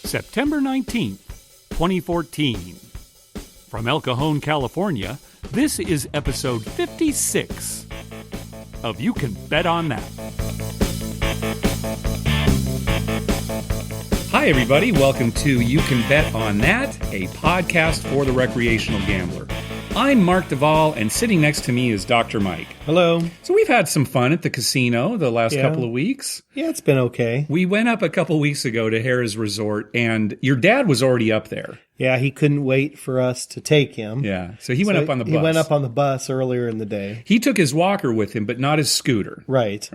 September 19th, 2014. From El Cajon, California, this is episode 56 of You Can Bet on That. Hi, everybody. Welcome to You Can Bet on That, a podcast for the recreational gambler. I'm Mark Duvall, and sitting next to me is Dr. Mike. Hello. So we've had some fun at the casino the last couple of weeks. Yeah, it's been okay. We went up a couple weeks ago to Harrah's Resort, and your dad was already up there. Yeah, he couldn't wait for us to take him. Yeah, so he went up on the bus. He went up on the bus earlier in the day. He took his walker with him, but not his scooter. Right.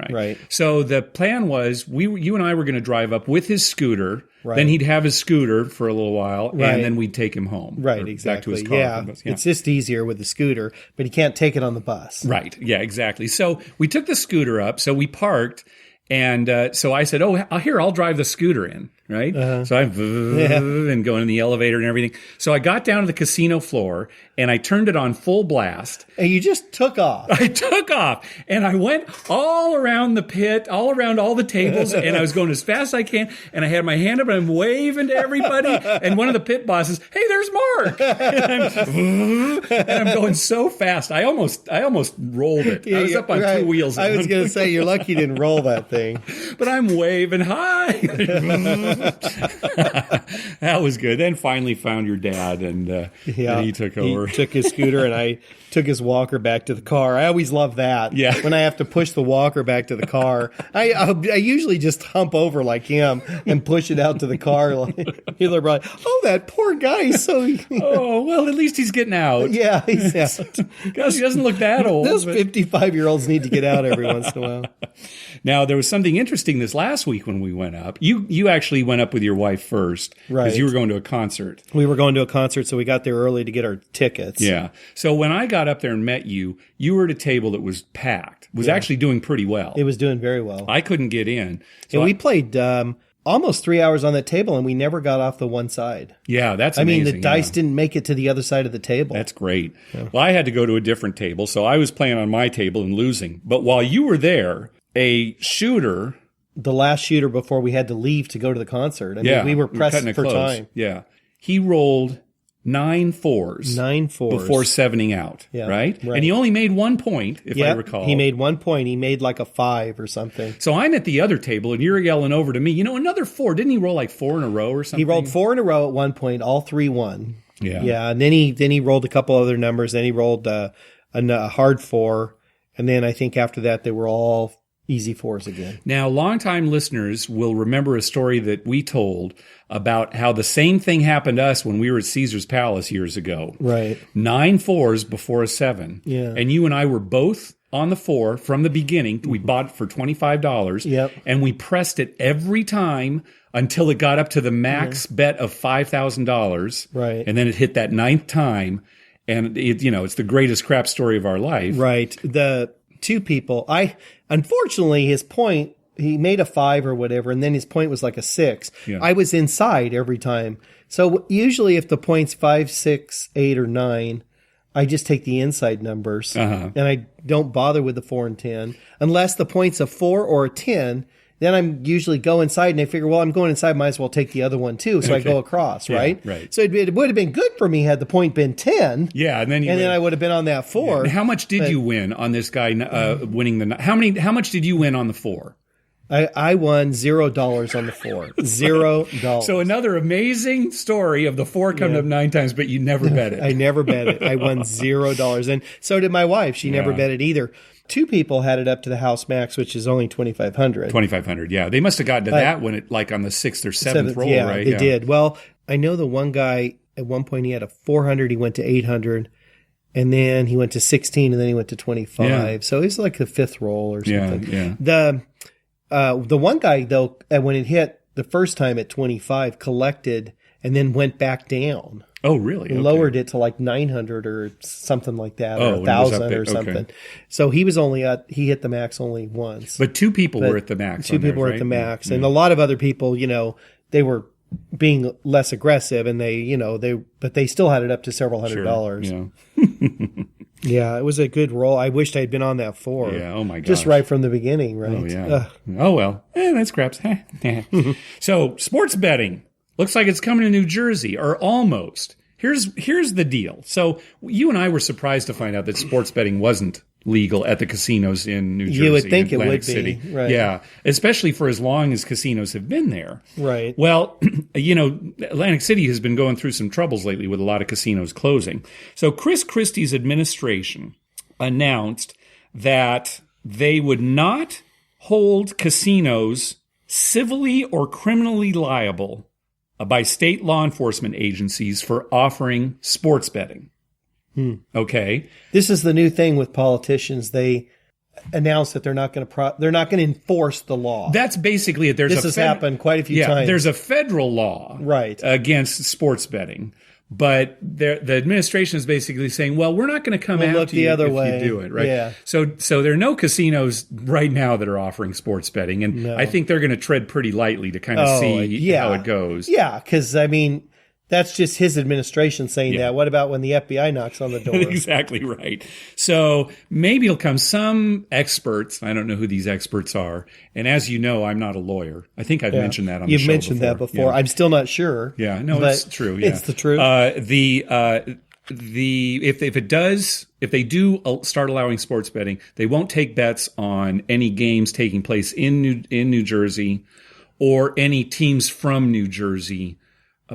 So the plan was, you and I were going to drive up with his scooter. Right. Then he'd have his scooter for a little while, right. And then we'd take him home. Right, exactly. Back to his car. Yeah, it's just easier with the scooter, but he can't take it on the bus. Right, yeah, exactly. So we took the scooter up, so we parked, and so I said, here, I'll drive the scooter in, right? So I'm and going in the elevator and everything. So I got down to the casino floor, and I turned it on full blast. And you just took off. I took off, and I went all around the pit, all around all the tables, and I was going as fast as I can, and I had my hand up, and I'm waving to everybody, and one of the pit bosses, hey, there's Mark! And I'm going so fast, I almost rolled it. I was up on two wheels. I was going to say, you're lucky you didn't roll that thing. But I'm waving, hi! That was good. Then finally found your dad, and he took over. He took his scooter, and I took his walker back to the car. I always love that. Yeah. When I have to push the walker back to the car, I usually just hump over like him and push it out to the car. Like, that poor guy. Well, at least he's getting out. Yeah, he's out. Because he doesn't look that old. Those 55-year-olds need to get out every once in a while. Now, there was something interesting this last week when we went up. You actually went up with your wife first. Right. Because you were going to a concert. We were going to a concert, so we got there early to get our tickets. Yeah. So when I got up there and met you, you were at a table that was packed. It was actually doing pretty well. It was doing very well. I couldn't get in. So we played almost 3 hours on that table, and we never got off the one side. Yeah, that's amazing. I mean, the dice didn't make it to the other side of the table. That's great. Yeah. Well, I had to go to a different table, so I was playing on my table and losing. But while you were there, a shooter... The last shooter before we had to leave to go to the concert. I mean, we were pressed for time. Yeah. He rolled 9 fours. 9 fours. Before 7ing out, right? And he only made 1 point, if I recall. He made 1 point. He made like a 5 or something. So I'm at the other table, and you're yelling over to me, another 4. Didn't he roll like 4 in a row or something? He rolled 4 in a row at one point. All 3 won. Yeah. Yeah, and then he rolled a couple other numbers. Then he rolled a hard 4. And then I think after that, they were all easy 4s again. Now, longtime listeners will remember a story that we told about how the same thing happened to us when we were at Caesar's Palace years ago. Right. 9 4s before a 7. Yeah. And you and I were both on the 4 from the beginning. We bought it for $25. Yep. And we pressed it every time until it got up to the max bet of $5,000. Right. And then it hit that 9th time. And it's the greatest crap story of our life. Right. The two people, unfortunately, his point, he made a 5 or whatever, and then his point was like a 6. Yeah. I was inside every time. So usually if the point's 5, 6, 8, or 9, I just take the inside numbers, and I don't bother with the 4 and 10. Unless the point's a 4 or a 10, then I'm usually go inside, and I figure, well, I'm going inside, might as well take the other one too. So I go across, right? Right. So it would have been good for me had the point been 10. Yeah, and then I would have been on that 4. Yeah. How much did you win on this guy winning the? How much did you win on the 4? I won $0 on the 4. $0. So another amazing story of the 4 coming up 9 times, but you never bet it. I never bet it. I won $0, and so did my wife. She never bet it either. 2 people had it up to the house max, which is only $2,500. $2,500, yeah. They must have gotten to that when it like on the 6th or 7th roll, yeah, right? They did. Well, I know the one guy at one point he had a 400. He went to 800, and then he went to 16, and then he went to 25. Yeah. So it was like the 5th roll or something. Yeah. The one guy though, when it hit the first time at 25, collected and then went back down. Oh, really? Okay. Lowered it to like 900 or something like that, or 1,000 or something. Okay. So he was he hit the max only once. But 2 people were at the max. 2 people were at the max. And a lot of other people, they were being less aggressive, and but they still had it up to several $100. Sure. Yeah, it was a good roll. I wished I'd been on that 4. Yeah, oh my gosh. Just right from the beginning, right? Oh, yeah. Oh, well. That's craps. So, sports betting. Looks like it's coming to New Jersey, or almost. Here's the deal. So you and I were surprised to find out that sports betting wasn't legal at the casinos in New Jersey. You would think it Atlantic would City. be, right? Yeah, especially for as long as casinos have been there. Right. Well, Atlantic City has been going through some troubles lately with a lot of casinos closing. So Chris Christie's administration announced that they would not hold casinos civilly or criminally liable by state law enforcement agencies for offering sports betting. Okay. This is the new thing with politicians. They announce that they're not going to enforce the law. That's basically it. This has happened quite a few times. There's a federal law against sports betting, but the administration is basically saying, well, we're not going to come after you if you do it, right? Yeah. So there are no casinos right now that are offering sports betting, and I think they're going to tread pretty lightly to kind of see how it goes. Yeah, because, I mean, that's just his administration saying that. What about when the FBI knocks on the door? Exactly right. So maybe it'll come some experts. I don't know who these experts are. And as you know, I'm not a lawyer. I think I've mentioned that on the show before. You've mentioned that before. Yeah. I'm still not sure. Yeah, no, it's true. Yeah. It's the truth. If they do start allowing sports betting, they won't take bets on any games taking place in New Jersey or any teams from New Jersey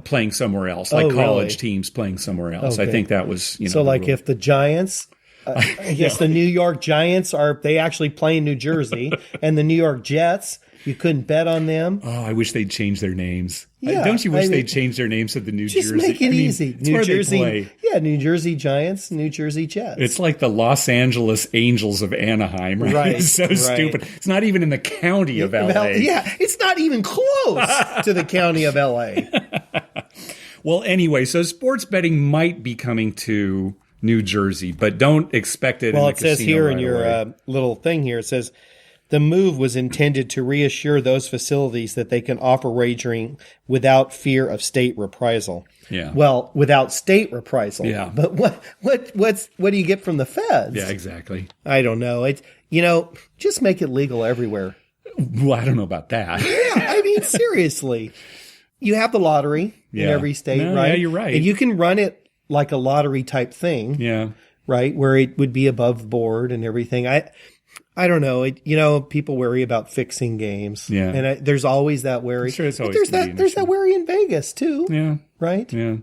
playing somewhere else, like college teams playing somewhere else. Okay. I think that was, so like if the Giants, I guess the New York Giants they actually play in New Jersey, and the New York Jets, you couldn't bet on them. Oh, I wish they'd change their names. Yeah, don't you wish they'd change their names to the New Jersey? Just make it easy. New Jersey, New Jersey Giants, New Jersey Jets. It's like the Los Angeles Angels of Anaheim, right? Right. It's so stupid. It's not even in the county of LA. Yeah, it's not even close to the county of LA. Well, anyway, so sports betting might be coming to New Jersey, but don't expect it. Well, in the casino says here right in your away. Little thing here, it says the move was intended to reassure those facilities that they can offer wagering without fear of state reprisal. Yeah. Well, without state reprisal. Yeah. But what do you get from the feds? Yeah, exactly. I don't know. Just make it legal everywhere. Well, I don't know about that. Yeah, I mean, seriously. You have the lottery in every state, right? Yeah, you're right. And you can run it like a lottery type thing. Yeah. Right? Where it would be above board and everything. I don't know. People worry about fixing games. Yeah. And there's always that worry. I'm sure it's always there's that worry in Vegas too. Yeah. Right? Yeah.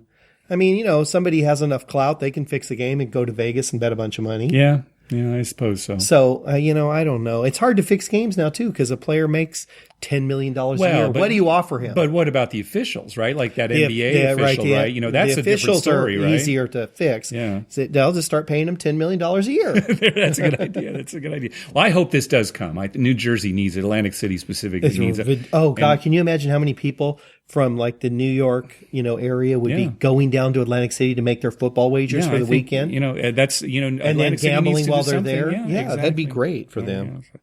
I mean, somebody has enough clout, they can fix a game and go to Vegas and bet a bunch of money. Yeah. Yeah, I suppose so. So, I don't know. It's hard to fix games now, too, because a player makes $10 million a year. What do you offer him? But what about the officials, right? Like that NBA official, right? That's a different story, right? Easier to fix. Yeah. So they'll just start paying him $10 million a year. That's a good idea. Well, I hope this does come. New Jersey needs it. Atlantic City specifically needs it. Oh, God. Can you imagine how many people from like the New York, area would be going down to Atlantic City to make their football wagers for the weekend? That's, and Atlantic then gambling while they're there. Yeah, exactly. That'd be great for them. Yeah.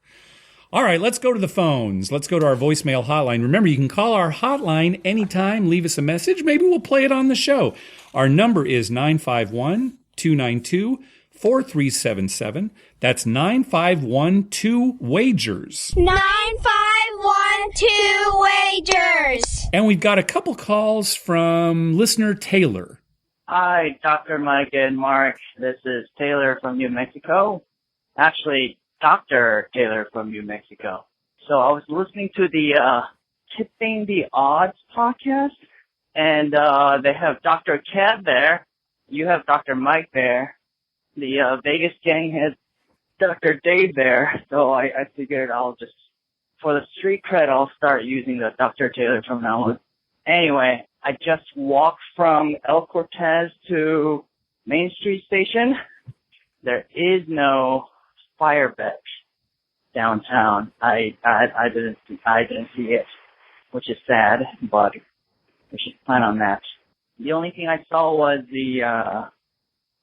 All right, let's go to the phones. Let's go to our voicemail hotline. Remember, you can call our hotline anytime, leave us a message. Maybe we'll play it on the show. Our number is 951-292-4377. That's 9512-WAGERS. 9512-WAGERS. And we've got a couple calls from listener Taylor. Hi, Dr. Mike and Mark. This is Taylor from New Mexico. Actually, Dr. Taylor from New Mexico. So I was listening to the Tipping the Odds podcast, and they have Dr. Kev there. You have Dr. Mike there. The Vegas gang has Dr. Dave there. So I figured for the street cred, I'll start using the Dr. Taylor from now on. Anyway, I just walked from El Cortez to Main Street Station. There is no Firebeck downtown. I didn't see it, which is sad, but we should plan on that. The only thing I saw was the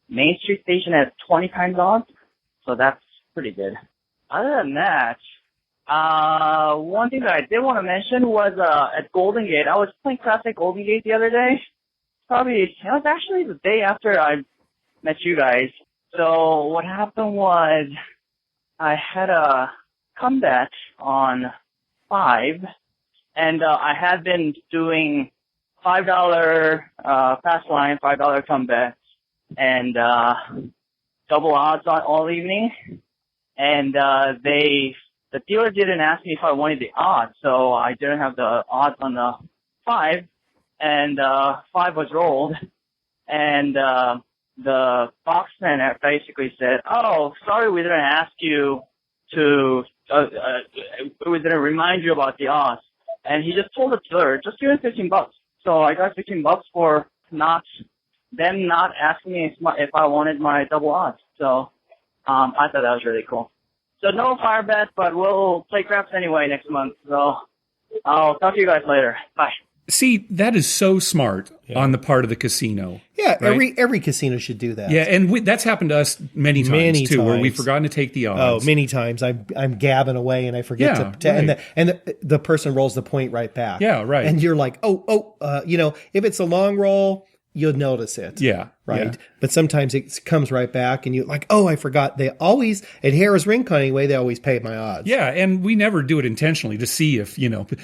Main Street Station at 20 times odds, so that's pretty good. Other than that, one thing that I did want to mention was at Golden Gate. I was playing Classic Golden Gate the other day. It was actually the day after I met you guys. So what happened was I had a comeback on 5, and I had been doing $5 fast line, $5 come bet, and double odds on all evening. And the dealer didn't ask me if I wanted the odds, so I didn't have the odds on the 5, and 5 was rolled, and the boxman basically said, "Oh, sorry, we didn't ask you to, we didn't remind you about the odds." And he just told the dealer, "Just give me $15." So I got $15 for not asking me if I wanted my double odds. So I thought that was really cool. So no fire bet, but we'll play craps anyway next month. So I'll talk to you guys later. Bye. See, that is so smart on the part of the casino. Yeah, right? every casino should do that. Yeah, and that's happened to us many times too, where we've forgotten to take the odds. Oh, many times. I'm gabbing away and I forget to right. and the person rolls the point right back. Yeah, right. And you're like, if it's a long roll, you'll notice it. Yeah. Right. Yeah. But sometimes it comes right back and you're like, oh, I forgot. They always, at Harrah's Ring anyway, they always pay my odds. Yeah. And we never do it intentionally to see if,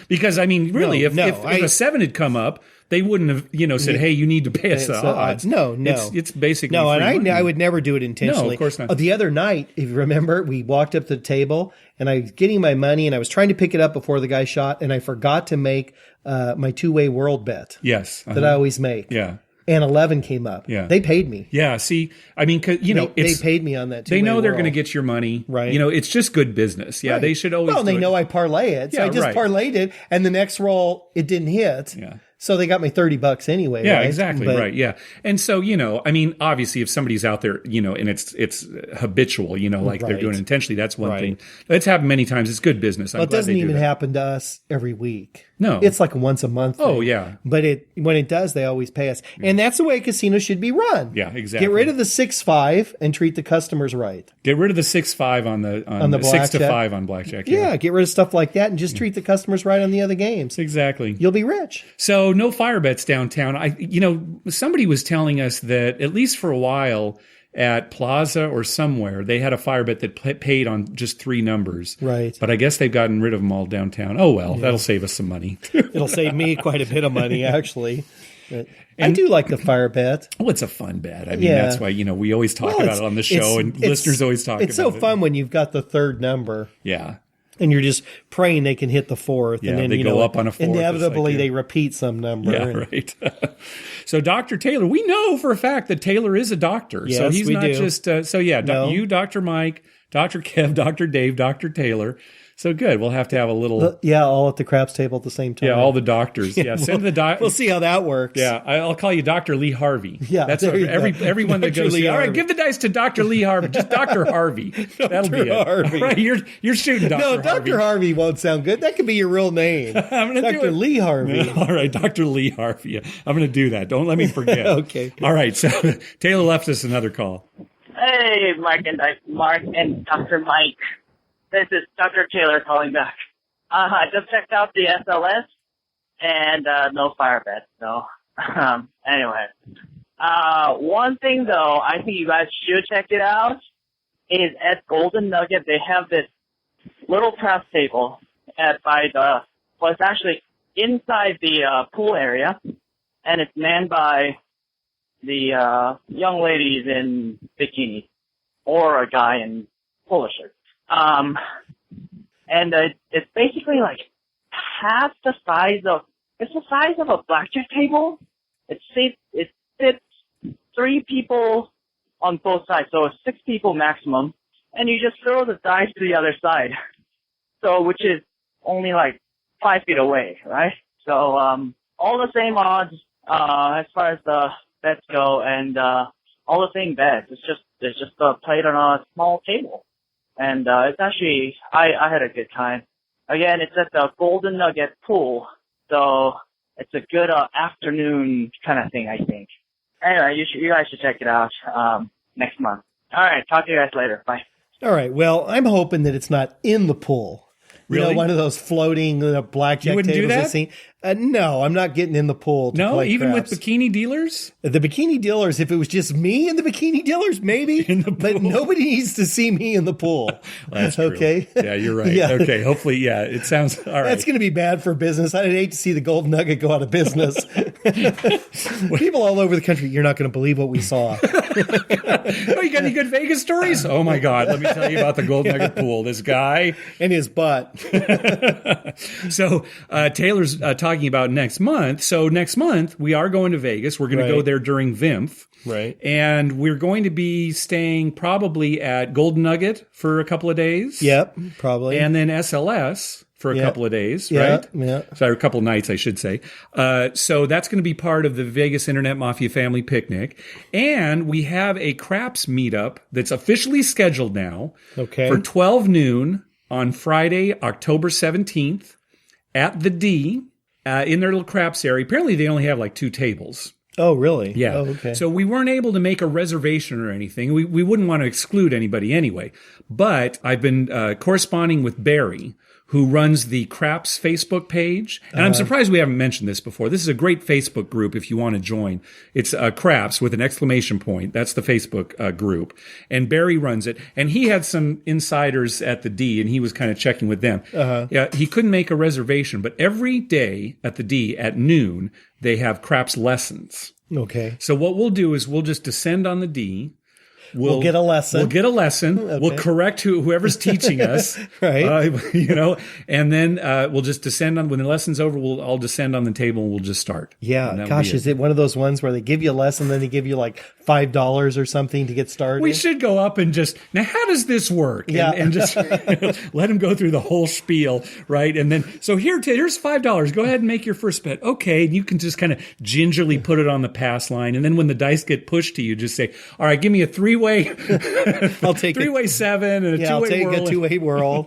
because I mean, really, if a 7 had come up, they wouldn't have, said, hey, you need to pay us the odds. No. It's basically no, free and money. I would never do it intentionally. No, of course not. The other night, if you remember, we walked up to the table and I was getting my money and I was trying to pick it up before the guy shot and I forgot to make my two-way world bet. Yes. That I always make. Yeah. And 11 came up. Yeah. They paid me. Yeah. See, I mean, they paid me on that. They know they're going to get your money. Right. It's just good business. Yeah. Right. They should always. Well, they know I parlay it. So I just parlayed it. And the next roll, it didn't hit. Yeah. So they got me $30 anyway. Yeah, right? exactly. Right. Yeah. And so, I mean, obviously if somebody's out there, and it's habitual, like they're doing it intentionally, that's one thing. It's happened many times. It's good business. Well, it doesn't even happen to us every week. No. It's like once a month thing. Oh, yeah. But when it does, they always pay us. And that's the way casinos should be run. Yeah, exactly. Get rid of the 6-5 and treat the customers right. Get rid of the 6-5 on the 6 to 5 on blackjack. Yeah, get rid of stuff like that and just treat the customers right on the other games. Exactly. You'll be rich. So no fire bets downtown. Somebody was telling us that at least for a while at Plaza or somewhere, they had a fire bet that paid on just 3 numbers. Right. But I guess they've gotten rid of them all downtown. Oh, well, that'll save us some money. It'll save me quite a bit of money, actually. But I do like the fire bet. Well, it's a fun bet. I mean, that's why, we always talk about it on the show and listeners always talk about it. It's so fun when you've got the third number. Yeah. And you're just praying they can hit the 4th. Yeah, and then, they go up on a 4th. Inevitably, they repeat some number. Yeah, right. So Dr. Taylor, we know for a fact that Taylor is a doctor. Yes, so he's we not do. just, No. you, Dr. Mike, Dr. Kev, Dr. Dave, Dr. Taylor. So good. We'll have to have a little. All at the craps table at the same time. Yeah, all the doctors. Yeah, send the We'll see how that works. Yeah, I'll call you Dr. Lee Harvey. Yeah, that's what everyone that goes. Lee All right, Harvey. give the dice to Dr. Lee Harvey. Just Dr. Harvey. That'll be it. Harvey. All right, you're shooting Dr. No, Harvey. Dr. Harvey won't sound good. That could be your real name. I'm gonna do Dr. it. Lee Harvey. All right, Dr. Lee Harvey. I'm going to do that. Don't let me forget. Okay. All right. So Taylor left us another call. Hey, Mark and Dr. Mike. This is Dr. Taylor calling back. I just checked out the SLS and no fire bet. So anyway, one thing though, I think you guys should check it out. Is at Golden Nugget they have this little craft table it's actually inside the pool area, and it's manned by the young ladies in bikinis or a guy in polo shirt. And it's basically like half the size of a blackjack table. It fits 3 people on both sides, so it's 6 people maximum. And you just throw the dice to the other side. So, which is only like 5 feet away, right? So, all the same odds, as far as the bets go, and, all the same bets. It's just a plate on a small table. And, it's actually, I had a good time. Again, it's at the Golden Nugget pool. So, it's a good, afternoon kind of thing, I think. Anyway, you guys should check it out, next month. All right. Talk to you guys later. Bye. All right. Well, I'm hoping that it's not in the pool. Really? One of those floating blackjack You wouldn't do tables that? I've seen. No, I'm not getting in the pool to No, play even craps. with bikini dealers? The bikini dealers, if it was just me and the bikini dealers, maybe. But nobody needs to see me in the pool. That's true. Okay. Yeah, you're right. Yeah. Okay, hopefully, it sounds all right. That's going to be bad for business. I'd hate to see the Golden Nugget go out of business. People all over the country, you're not going to believe what we saw. Oh, you got any good Vegas stories? Oh my God, let me tell you about the Gold Nugget Pool. This guy And his butt. So Taylor's talking about next month. So next month we are going to Vegas. We're going to go there during VIMF. Right. And we're going to be staying probably at Golden Nugget for a couple of days. Yep, probably. And then SLS for a couple of days, Yeah, right? yeah. Sorry, a couple of nights, I should say. So that's going to be part of the Vegas Internet Mafia Family Picnic. And we have a Craps meetup that's officially scheduled now Okay. for 12 noon on Friday, October 17th at the D in their little Craps area. Apparently, they only have like 2 tables. Oh, really? Yeah. Oh, okay. So we weren't able to make a reservation or anything. We wouldn't want to exclude anybody anyway. But I've been corresponding with Barry, who runs the Craps Facebook page. And I'm surprised we haven't mentioned this before. This is a great Facebook group if you want to join. It's Craps with an exclamation point. That's the Facebook group. And Barry runs it. And he had some insiders at the D, and he was kind of checking with them. Yeah, he couldn't make a reservation, but every day at the D at noon, they have Craps lessons. Okay. So what we'll do is we'll just descend on the D. We'll get a lesson. We'll get a lesson. Okay. We'll correct whoever's teaching us. Right. And then we'll just descend on, when the lesson's over, we'll all descend on the table and we'll just start. And Yeah. that'll Gosh, be is it one of those ones where they give you a lesson, then they give you like $5 or something to get started? We should go up and just, now how does this work? Yeah. And just let them go through the whole spiel, right? And then, so here's $5. Go ahead and make your first bet. Okay. And you can just kind of gingerly put it on the pass line. And then when the dice get pushed to you, just say, all right, give me a three-way. I'll take three-way 7 and a I'll two-way take whirl. a two-way whirl.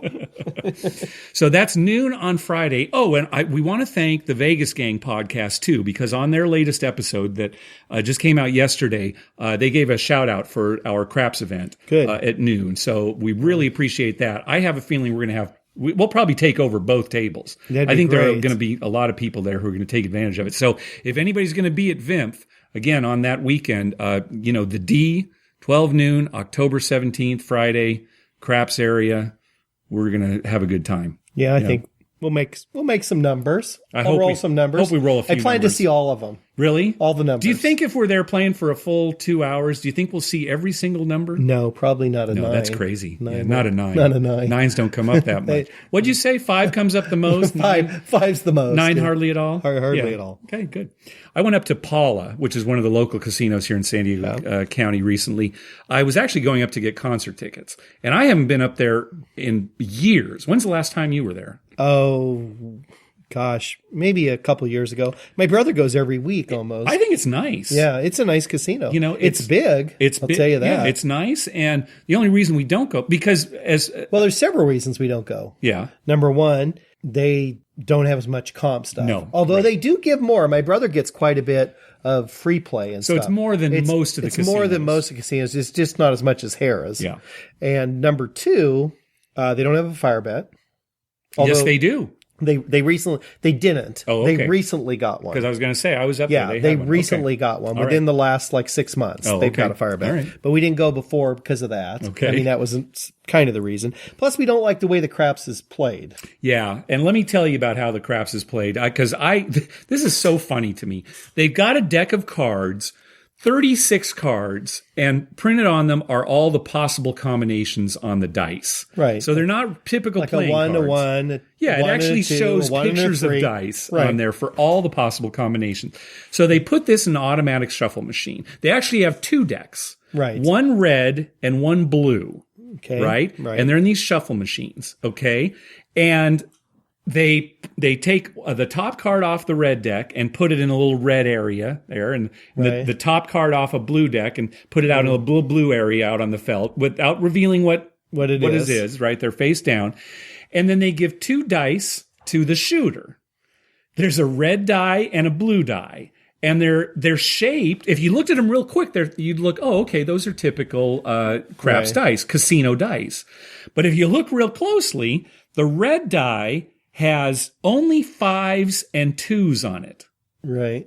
So that's noon on Friday. Oh, and we want to thank the Vegas Gang podcast too, because on their latest episode that just came out yesterday, they gave a shout out for our Craps event at noon. So we really appreciate that. I have a feeling we're going to have, we'll probably take over both tables. That'd I be think there are great. going to be a lot of people there who are going to take advantage of it. So if anybody's going to be at VIMF, again, on that weekend, the D, 12 noon, October 17th, Friday, Craps area, we're going to have a good time. Yeah, I think we'll make some numbers. I'll roll some numbers. Hope we roll a few I plan numbers. to see all of them. Really? All the numbers. Do you think if we're there playing for a full 2 hours, do you think we'll see every single number? No, probably not a 9. No, that's crazy. Nine Yeah, not a 9. Not a 9. 9s don't come up that much. What'd you say? 5 comes up the most? Five's the most. 9 yeah. hardly at all? Hardly at all. Okay, good. I went up to Paula, which is one of the local casinos here in San Diego County recently. I was actually going up to get concert tickets, and I haven't been up there in years. When's the last time you were there? Oh, gosh, maybe a couple years ago. My brother goes every week almost. I think it's nice. Yeah, it's a nice casino. It's big. I'll tell you that. Yeah, it's nice, and the only reason we don't go because well, there's several reasons we don't go. yeah. Number one, they don't have as much comp stuff. No, although they do give more. My brother gets quite a bit of free play and So stuff. it's more than most of the It's more than casinos. most of the casinos. It's just not as much as Harrah's. Yeah. And number two, they don't have a fire bet. Yes, they do. They recently they didn't. Oh, okay. They recently got one. Because I was going to say I was up Yeah, there. they had one. recently Okay. got one All within right. the last like 6 months. Oh, They've okay. got a fire bet, All right. but we didn't go before because of that. Okay. I mean that was kind of the reason. Plus, we don't like the way the Craps is played. Yeah, and let me tell you about how the Craps is played because this is so funny to me. They've got a deck of cards, 36 cards, and printed on them are all the possible combinations on the dice. Right. So they're not typical Like playing a 1 cards. to 1. Yeah, it one and actually a 2, shows a 1 and a pictures of 3. dice Right. on there for all the possible combinations. So they put this in an automatic shuffle machine. They actually have 2 decks. Right. One red and one blue. Okay. Right? And they're in these shuffle machines. Okay. And they take the top card off the red deck and put it in a little red area there, and the top card off a blue deck and put it out in a blue area out on the felt without revealing what it is, right? They're face down. And then they give 2 dice to the shooter. There's a red die and a blue die. And they're shaped. If you looked at them real quick, you'd look, oh, okay, those are typical Craps dice, casino dice. But if you look real closely, the red die has only 5s and 2s on it. Right.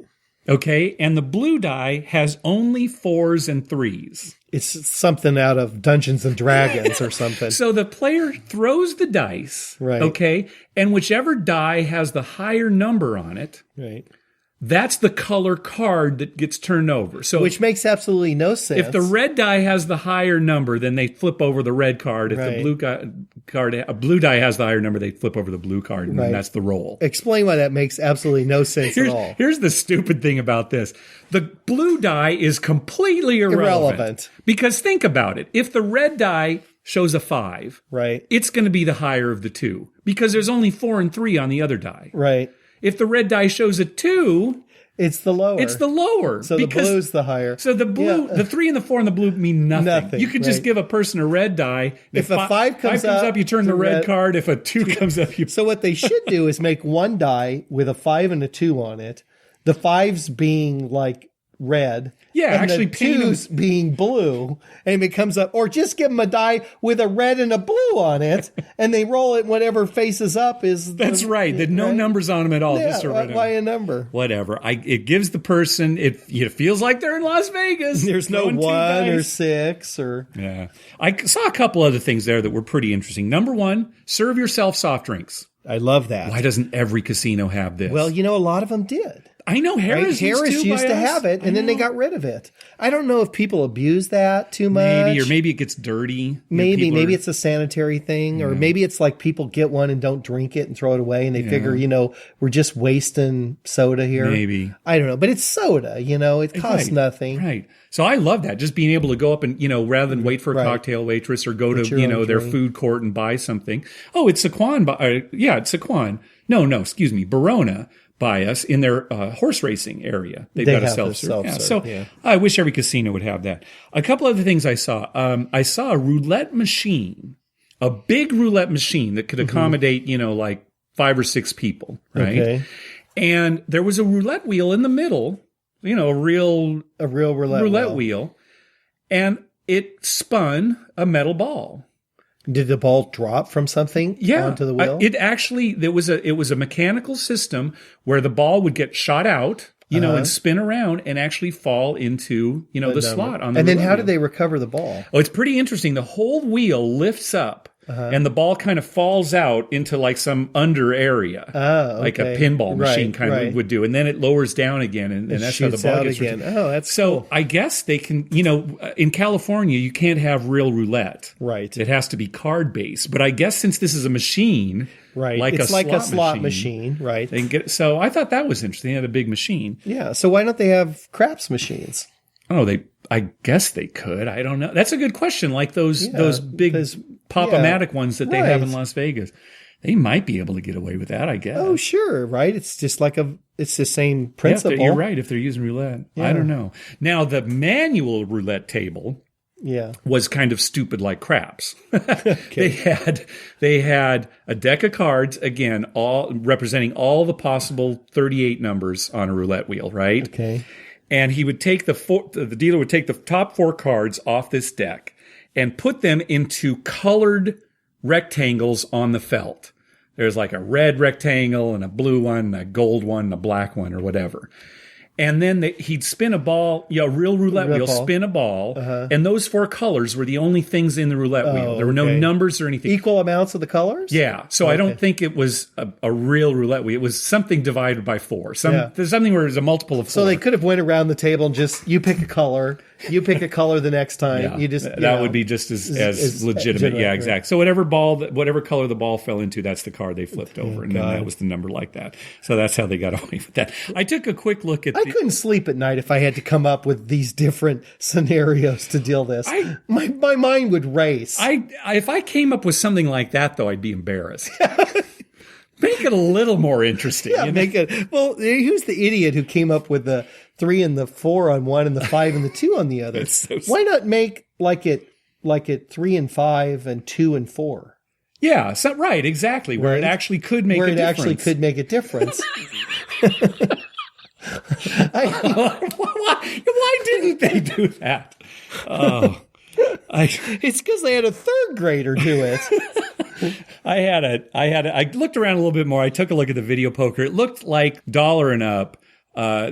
Okay, and the blue die has only 4s and 3s. It's something out of Dungeons and Dragons or something. So the player throws the dice, Right. okay, and whichever die has the higher number on it, Right. that's the color card that gets turned over. So Which makes absolutely no sense. if the red die has the higher number, then they flip over the red card. If Right. the blue die has the higher number, they flip over the blue card, and then Right. that's the roll. Explain why that makes absolutely no sense at all. Here's the stupid thing about this. The blue die is completely irrelevant. Because think about it. If the red die shows a 5, Right. it's going to be the higher of the two because there's only 4 and 3 on the other die. Right. If the red die shows a 2, It's the lower. it's the lower. So the blue's the higher. So the blue, Yeah. the 3 and the 4 and the blue mean nothing. Nothing, You could just right. give a person a red die. If a 5 comes up, you turn the the red red- card. If a 2 comes up, you. So what they should do is make one die with a 5 and a 2 on it. The 5s being like red. Yeah, and actually the paint 'em- 2s being blue. And it comes up, or just give them a die with a red and a blue on it, and they roll it. Whatever faces up is. That's right. There's no right? numbers on them at all. Yeah, just a red. why a number? Whatever. It gives the person. It feels like they're in Las Vegas. There's no Throwing two 1 or dice. 6 or. Yeah. I saw a couple other things there that were pretty interesting. Number one, serve yourself soft drinks. I love that. Why doesn't every casino have this? Well, a lot of them did. I know Right? Harris Harris used to have it, and then they got rid of it. I don't know if people abuse that too much. maybe, or maybe it gets dirty. You know, Maybe people are- it's a sanitary thing, or maybe it's like people get one and don't drink it and throw it away, and they figure, we're just wasting soda here. Maybe. I don't know, but it's soda. It costs Right, nothing. Right. So I love that. Just being able to go up and, rather than wait for a Right. cocktail waitress or go Get to, your own their drink. food court and buy something. Oh, it's Saquon. It's Saquon. No, excuse me. Barona by us in their horse racing area. They've They got a have the self-serve. self-serve, So yeah. I wish every casino would have that. A couple other things I saw. I saw a roulette machine, a big roulette machine that could accommodate, like 5 or 6 people, right? Okay. And there was a roulette wheel in the middle, a real A real roulette wheel, and it spun a metal ball. Did the ball drop from something onto the wheel? It was a mechanical system where the ball would get shot out, and spin around and actually fall into, the slot on the and then roulette how wheel. did they recover the ball? Oh, it's pretty interesting. The whole wheel lifts up. And the ball kind of falls out into like some under area, like a okay. pinball machine Right, kind right. of would do. And then it lowers down again, and that's how the Shoots ball out gets again. returned. Oh, that's So cool. I guess they can, in California, you can't have real roulette. Right. It has to be card based. But I guess since this is a machine, Right. like it's a like slot a slot machine, right? they can get. So I thought that was interesting. They had a big machine. Yeah. So why don't they have craps machines? Oh, I guess they could. I don't know. That's a good question. Like those big those- Pop-O-Matic ones that they have in Right. Las Vegas. They might be able to get away with that, I guess. Oh, sure. Right. It's just like it's the same Yeah, principle. you're right. If they're using roulette, I don't know. Now the manual roulette table Yeah. was kind of stupid like craps. They had a deck of cards, again, all representing all the possible 38 numbers on a roulette wheel, right? Okay. And he would take the dealer would take the top 4 cards off this deck and put them into colored rectangles on the felt. There's like a red rectangle and a blue one, a gold one, and a black one, or whatever. And then he'd spin a ball, a real roulette wheel, ball. spin a ball, and those 4 colors were the only things in the roulette wheel. There were no okay. numbers or anything. Equal amounts of the colors? Yeah, so I don't think it was a real roulette wheel. It was something divided by 4. There's something where there's a multiple of 4. So they could have went around the table and just, you pick a color, you pick a color the next time. Yeah, You just that would be just as legitimate. Yeah, right. exactly. So whatever color the ball fell into, that's the card they flipped over, and then that was the number like that. So that's how they got away with that. I took a quick look at. I couldn't sleep at night if I had to come up with these different scenarios to deal this. My mind would race. If I came up with something like that, though, I'd be embarrassed. Make it a little more interesting. Yeah, you know? make it. Well, who's the idiot who came up with the 3 and the 4 on one and the 5 and the 2 on the other? That's so Why not make like it 3 and 5 and 2 and 4? Yeah, so, right, exactly. Where it Right? actually could make Where a it difference. actually could make a difference. Why didn't they do that? Oh, It's because they had a 3rd grader do it. I looked around a little bit more. I took a look at the video poker. It looked like $1 and up.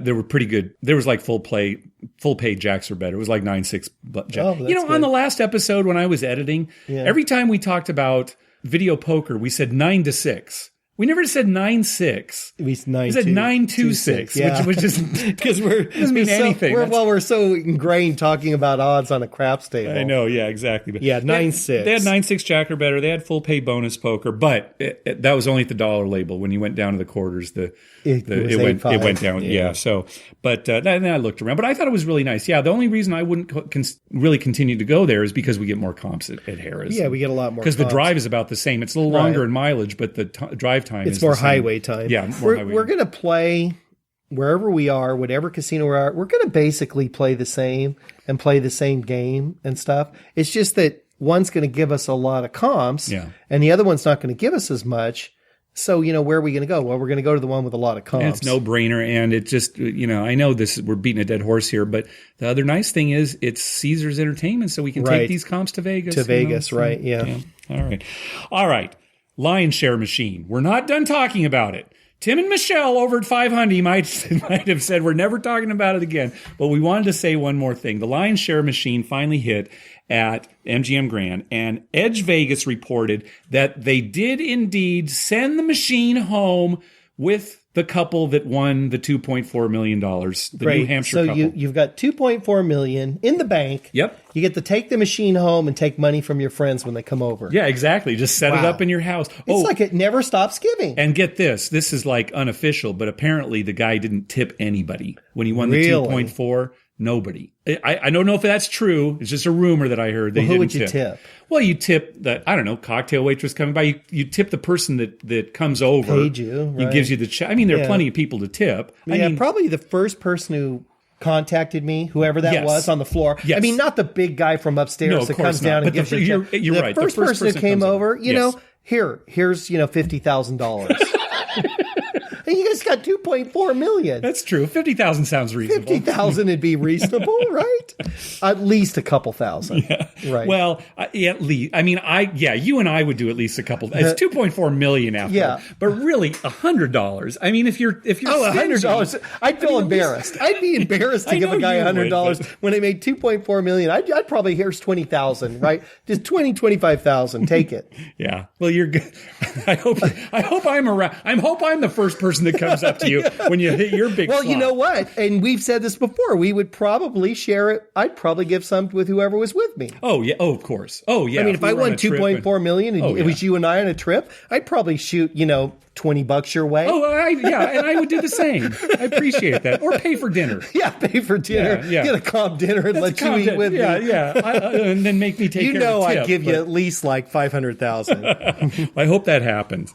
They were pretty good. There was like full pay jacks or better. It was like 9-6 jacks. Oh, that's on good. the last episode when I was editing, every time we talked about video poker, we said 9-6. We never said 9-6. We We said 9-2-6, yeah. which is because doesn't mean anything. We're so ingrained talking about odds on a craps table. I know, yeah, exactly. But Yeah, 9-6. They had 9-6 Jack or better. They had full pay bonus poker, but that was only at the dollar label. When you went down to the quarters, it went down. Yeah. So, but then I looked around, but I thought it was really nice. Yeah. The only reason I wouldn't really continue to go there is because we get more comps at Harrah's. Yeah, we get a lot more. Because the drive is about the same. It's a little longer in mileage, but the drive time is more the same. highway time. Yeah, we're going to play wherever we are, whatever casino we are. We're going to basically play the same and play the same game and stuff. It's just that one's going to give us a lot of comps, and the other one's not going to give us as much. So, where are we going to go? Well, we're going to go to the one with a lot of comps. And it's no brainer. And it just, I know we're beating a dead horse here, but the other nice thing is it's Caesars Entertainment. So we can take these comps to Vegas. Right. Yeah. All right. Lion Share Machine. We're not done talking about it. Tim and Michelle over at 500 might have said we're never talking about it again. But we wanted to say one more thing. The Lion Share Machine finally hit at MGM Grand, and Edge Vegas reported that they did indeed send the machine home with the couple that won the $2.4 million, New Hampshire couple. So you've got $2.4 million in the bank. Yep. You get to take the machine home and take money from your friends when they come over. Yeah, exactly. Just set it up in your house. It's like it never stops giving. And get this. This is like unofficial, but apparently the guy didn't tip anybody when he won the 2.4. Nobody. I don't know if that's true. It's just a rumor that I heard. Who would you tip? Well, you tip the, cocktail waitress coming by. You tip the person that comes over. Paid you, right. He gives you the check. I mean, there are plenty of people to tip. Probably the first person who contacted me, whoever that was on the floor. Yes. I mean, not the big guy from upstairs that comes down and gives you a check. You're right. The first person who came over, here's $50,000. And you guys got $2.4 million. That's true. 50,000 sounds reasonable. 50,000 would be reasonable, right? At least a couple thousand. Yeah. Right. Well, at least. I mean, you and I would do at least a couple. It's $2.4 million after. all. But really, $100. I mean, if you're $100, I'd feel embarrassed. I'd be embarrassed to give a guy $100 when I made $2.4 million. I'd probably here's 20,000, right? Just 25,000. Take it. Yeah. Well, you're good. I hope I'm around. I hope I'm the first person that comes up to you when you hit your big Well, flop. you know what? And we've said this before. We would probably share it. I'd probably give some with whoever was with me. Oh, yeah. Oh, of course. Oh, yeah. I mean, if I won $2.4 million and it was you and I on a trip, I'd probably shoot, $20 your way. Oh, and I would do the same. I appreciate that. Or pay for dinner. Yeah, pay for dinner. Yeah. Get a comp dinner and let you eat with me. Yeah. And then make me take care of the tip. I'd give you at least like $500,000. I hope that happens.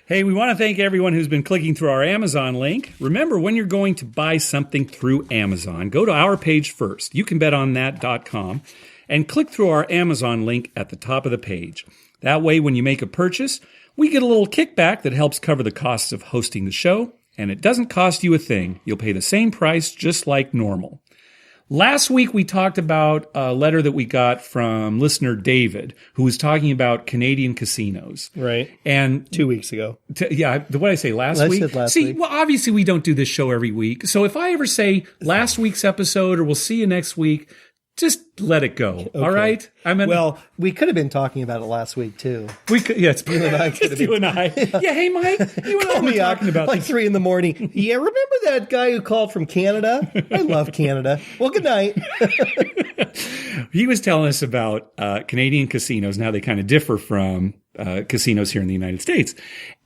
Hey, we want to thank everyone who's been clicking through our Amazon link. Remember, when you're going to buy something through Amazon, go to our page first. YouCanBetOnThat.com and click through our Amazon link at the top of the page. That way, when you make a purchase, we get a little kickback that helps cover the costs of hosting the show, and it doesn't cost you a thing. You'll pay the same price just like normal. Last week, we talked about a letter that we got from listener David, who was talking about Canadian casinos. Right. And 2 weeks ago. What did I say, last week? I said last week. Well, obviously, we don't do this show every week. So if I ever say last week's episode or we'll see you next week, just let it go. Okay. All right? Well, we could have been talking about it last week, too. We could, yeah, it's you and I could have been. You and I. Yeah, hey, Mike, you and I were talking about like this. 3 a.m. Yeah, remember that guy who called from Canada? I love Canada. Well, good night. He was telling us about Canadian casinos and how they kind of differ from casinos here in the United States.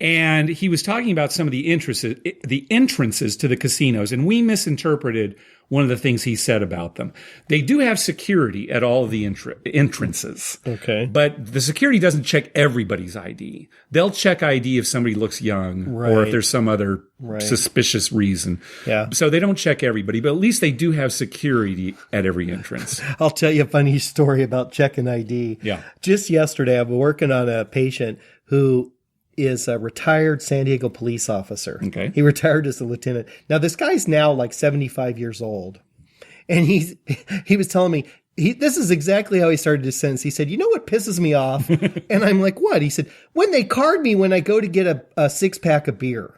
And he was talking about some of the entrances to the casinos, and we misinterpreted one of the things he said about them. They do have security at all of the entrances. Okay. But the security doesn't check everybody's ID. They'll check ID if somebody looks young or if there's some other suspicious reason. Yeah. So they don't check everybody, but at least they do have security at every entrance. I'll tell you a funny story about checking ID. Yeah. Just yesterday, I've been working on a patient who is a retired San Diego police officer. Okay. He retired as a lieutenant. Now, this guy's now like 75 years old. And he was telling me, this is exactly how he started his sentence. He said, you know what pisses me off? And I'm like, what? He said, when they card me when I go to get a 6-pack of beer.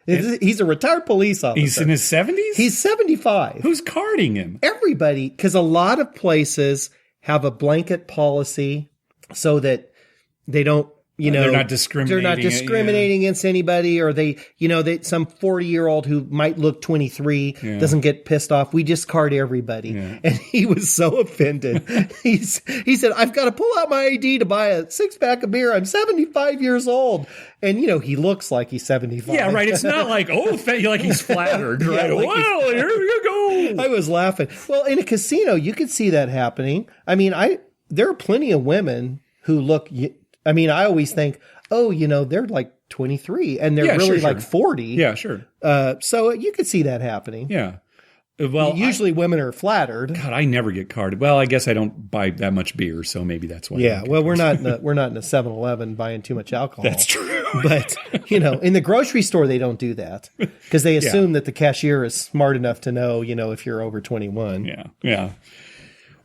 He's a retired police officer. He's in his 70s? He's 75. Who's carding him? Everybody, because a lot of places have a blanket policy so that they don't they're not discriminating. They're not discriminating against anybody, or they some 40-year-old who might look 23 doesn't get pissed off. We just card everybody. Yeah. And he was so offended. He said, I've got to pull out my ID to buy a 6-pack of beer. I'm 75 years old. And, he looks like he's 75. Yeah, right. It's not like, like he's flattered, right? Yeah, like well, here you go. I was laughing. Well, in a casino, you could see that happening. I mean, there are plenty of women who look, I mean, I always think, they're like 23 and they're really sure. like 40. Yeah, sure. So you could see that happening. Yeah. Well, usually women are flattered. God, I never get carded. Well, I guess I don't buy that much beer, so maybe that's why. Yeah, well, we're not in a 7-Eleven buying too much alcohol. That's true. But in the grocery store they don't do that because they assume that the cashier is smart enough to know, if you're over 21. Yeah, yeah.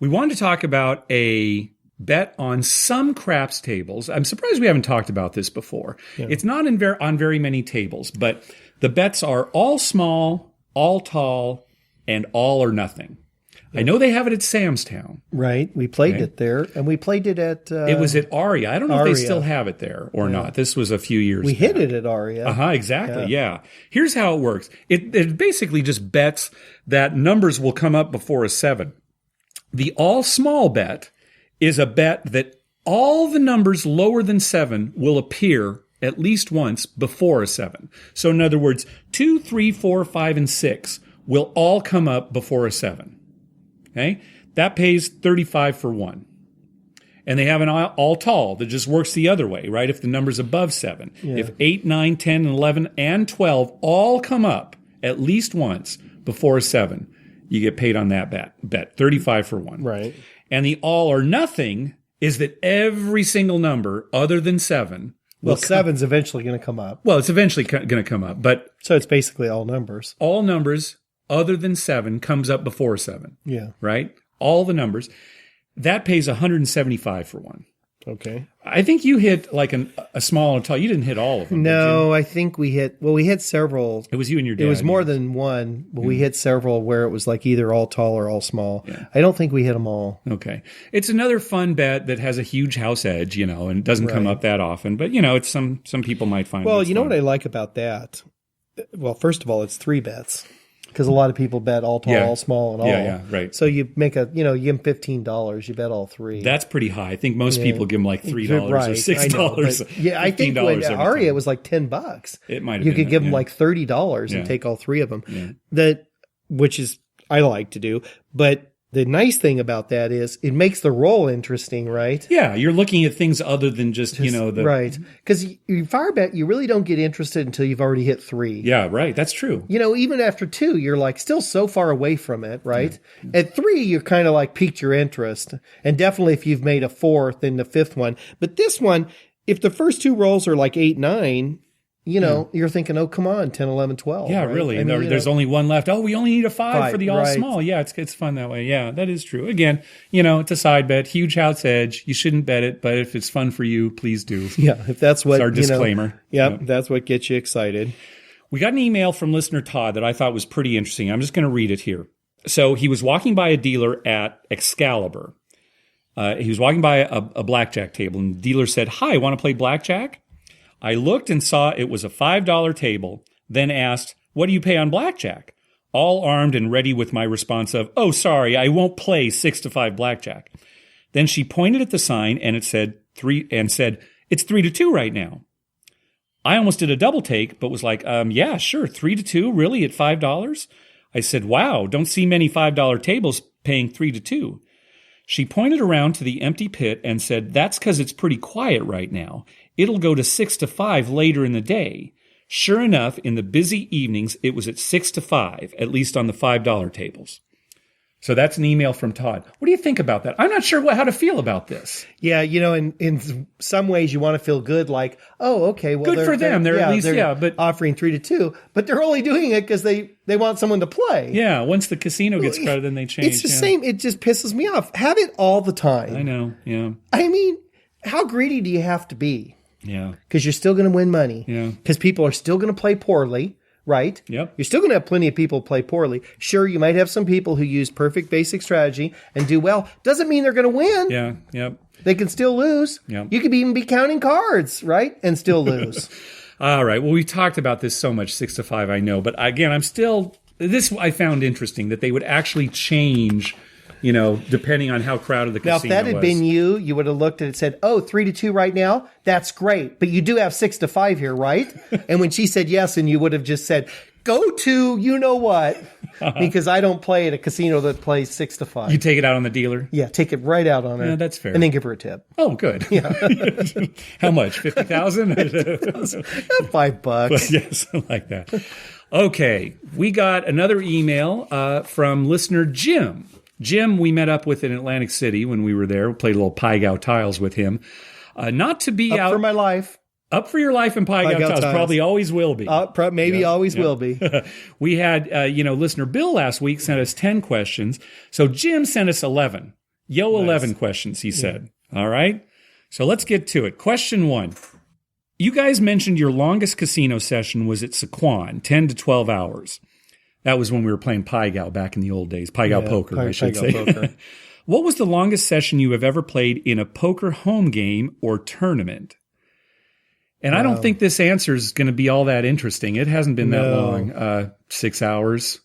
We wanted to talk about a bet on some craps tables. I'm surprised we haven't talked about this before. Yeah. It's not on very many tables, but the bets are all small, all tall, and all or nothing. I know they have it at Sam's Town. Right. We played it there, and we played it at... it was at Aria. I don't know if they still have it there or not. This was a few years We back. hit it at Aria. Exactly, yeah. Here's how it works. It basically just bets that numbers will come up before a 7. The all small bet is a bet that all the numbers lower than 7 will appear at least once before a 7. So in other words, 2, 3, 4, 5, and 6 will all come up before a 7. Okay? That pays 35 for one. And they have an all tall that just works the other way, right? If the number's above 7. Yeah. If 8, 9, 10, 11, and 12 all come up at least once before a 7, you get paid on that bet. 35 for one. Right. And the all or nothing is that every single number other than 7 Well, 7's eventually going to come up. Well, it's eventually going to come up, but... So it's basically all numbers. All numbers other than 7 comes up before 7. Yeah. Right? All the numbers. That pays 175 for one. Okay. I think you hit like a small and a tall. You didn't hit all of them. No, I think we hit several. It was you and your dad. It was more than one, but we hit several where it was like either all tall or all small. Yeah. I don't think we hit them all. Okay. It's another fun bet that has a huge house edge, and doesn't come up that often. But, it's some people might find Well, it know fun. what I like about that? Well, first of all, it's 3 bets. Because a lot of people bet all tall, all small, and all. Yeah, right. So you make you give them $15. You bet all 3. That's pretty high. I think most people give them like $3 or $6. I think when Aria was like $10. It might have You could give them like $30 and take all 3 of them. Yeah. Which is I like to do, but the nice thing about that is it makes the roll interesting, right? Yeah, you're looking at things other than just the... Right. Because you fire bet, you really don't get interested until you've already hit 3. Yeah, right. That's true. Even after 2, you're like still so far away from it, right? Yeah. At 3, you're kind of like piqued your interest. And definitely if you've made a 4th in the 5th one. But this one, if the first 2 rolls are like 8, 9... you're thinking, oh, come on, 10, 11, 12. Yeah, right? really. There's only one left. Oh, we only need a 5 for the all small. Yeah, it's fun that way. Yeah, that is true. Again, it's a side bet, huge house edge. You shouldn't bet it, but if it's fun for you, please do. Yeah, if that's what... It's our disclaimer. That's what gets you excited. We got an email from listener Todd that I thought was pretty interesting. I'm just going to read it here. So he was walking by a dealer at Excalibur. He was walking by a blackjack table, and the dealer said, "Hi, want to play blackjack?" I looked and saw it was a $5 table, then asked, "What do you pay on blackjack?" All armed and ready with my response of, "Oh, sorry, I won't play 6 to 5 blackjack." Then she pointed at the sign and it said 3 and said, "It's 3 to 2 right now." I almost did a double take, but was like, yeah, sure, 3 to 2, really, at $5? I said, "Wow, don't see many $5 tables paying 3 to 2. She pointed around to the empty pit and said, "That's because it's pretty quiet right now. It'll go to 6 to 5 later in the day." Sure enough, in the busy evenings, it was at 6 to 5, at least on the $5 tables. So that's an email from Todd. What do you think about that? I'm not sure how to feel about this. Yeah, in some ways you want to feel good, like, oh, okay, well, good for them. They're at least, but offering 3 to 2, but they're only doing it because they want someone to play. Yeah, once the casino gets crowded, then they change. It's the same. It just pisses me off. Have it all the time. I know. Yeah. I mean, how greedy do you have to be? Yeah. Because you're still going to win money. Yeah. Because people are still going to play poorly. Right? Yep. You're still going to have plenty of people play poorly. Sure, you might have some people who use perfect basic strategy and do well. Doesn't mean they're going to win. Yeah, yep. They can still lose. Yeah. You could even be counting cards, right? And still lose. All right. Well, we've talked about this so much, 6 to 5, I know. But again, this I found interesting that they would actually change, depending on how crowded the Now, casino if that had was. been you would have looked at it and said, 3-2 right now? That's great. But you do have 6 to 5 here, right? And when she said yes, and you would have just said, go to you know what, because I don't play at a casino that plays 6 to 5. You take it out on the dealer? Yeah, take it right out on her. Yeah, that's fair. And then give her a tip. Oh, good. Yeah. How much? 50,000? $5. Yeah, something like that. Okay. We got another email from listener Jim. Jim, we met up with in Atlantic City when we were there. We played a little Pai Gow tiles with him. Not to be Up for my life. Up for your life in Pai Gow tiles. Probably always will be. Maybe always will be. We had, listener Bill last week sent us 10 questions. So Jim sent us 11. 11 questions, he said. All right. So let's get to it. Question 1. You guys mentioned your longest casino session was at Sequan, 10 to 12 hours. That was when we were playing Pai Gow back in the old days. Pai Gow poker, I should say. Poker. What was the longest session you have ever played in a poker home game or tournament? And I don't think this answer is going to be all that interesting. It hasn't been that long. 6 hours.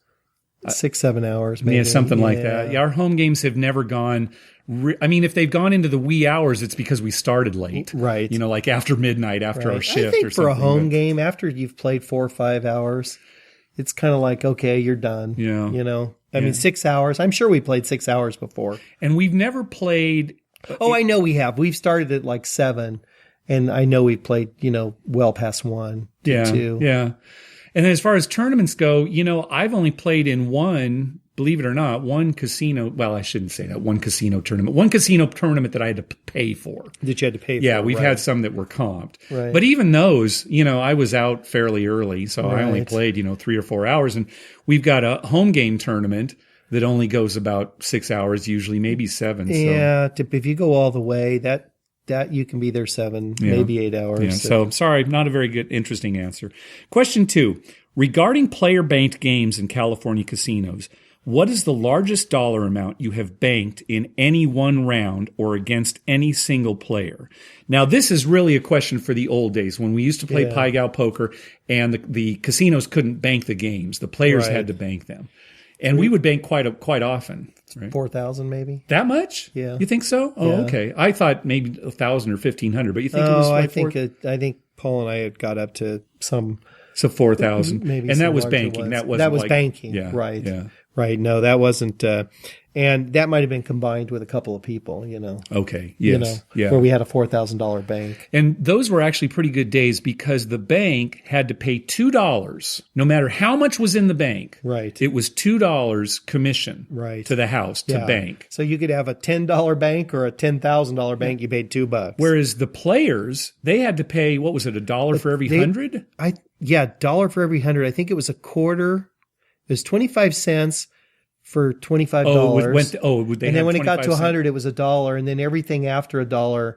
6-7 hours, maybe. Yeah, something like that. Yeah, our home games have never gone. If they've gone into the wee hours, it's because we started late. Right. Like after midnight, after our shift I think or for something. a home game, after you've played 4 or 5 hours, it's kind of like, okay, you're done. Yeah. I mean, 6 hours. I'm sure we played 6 hours before. And we've never played. I know we have. We've started at like 7. And I know we played, well past 1, 2. Yeah. And then as far as tournaments go, I've only played in one, believe it or not, one casino. Well, I shouldn't say that. One casino tournament that I had to pay for. That you had to pay for. Yeah, we've had some that were comped. Right. But even those, I was out fairly early. So I only played, 3 or 4 hours. And we've got a home game tournament that only goes about 6 hours, usually, maybe 7. Yeah, if you go all the way, that you can be there 7, maybe 8 hours. Yeah, so sorry, not a very good, interesting answer. Question 2. Regarding player-banked games in California casinos, what is the largest dollar amount you have banked in any one round or against any single player? Now, this is really a question for the old days when we used to play Pai Gow poker and the casinos couldn't bank the games. The players had to bank them. And we would bank quite often. Right? 4,000 maybe. That much? Yeah. You think so? Oh, okay. I thought maybe 1,000 or 1,500, but you think it was I like think Paul and I had got up to some. So 4,000. Maybe and some that was larger banking. ones. That wasn't That was like, banking. Yeah. Right. Yeah. Right. No, that wasn't. And that might have been combined with a couple of people, Okay. Yes. where we had a $4,000 bank. And those were actually pretty good days because the bank had to pay $2, no matter how much was in the bank. Right. It was $2 commission Right. to the house to bank. So you could have a $10 bank or a $10,000 bank. You paid $2. Whereas the players, they had to pay, what was it, $1 for every 100? $1 for every 100. I think it was a quarter. It was 25 cents for $25. And then when it got to 100, it was $1, and then everything after $1,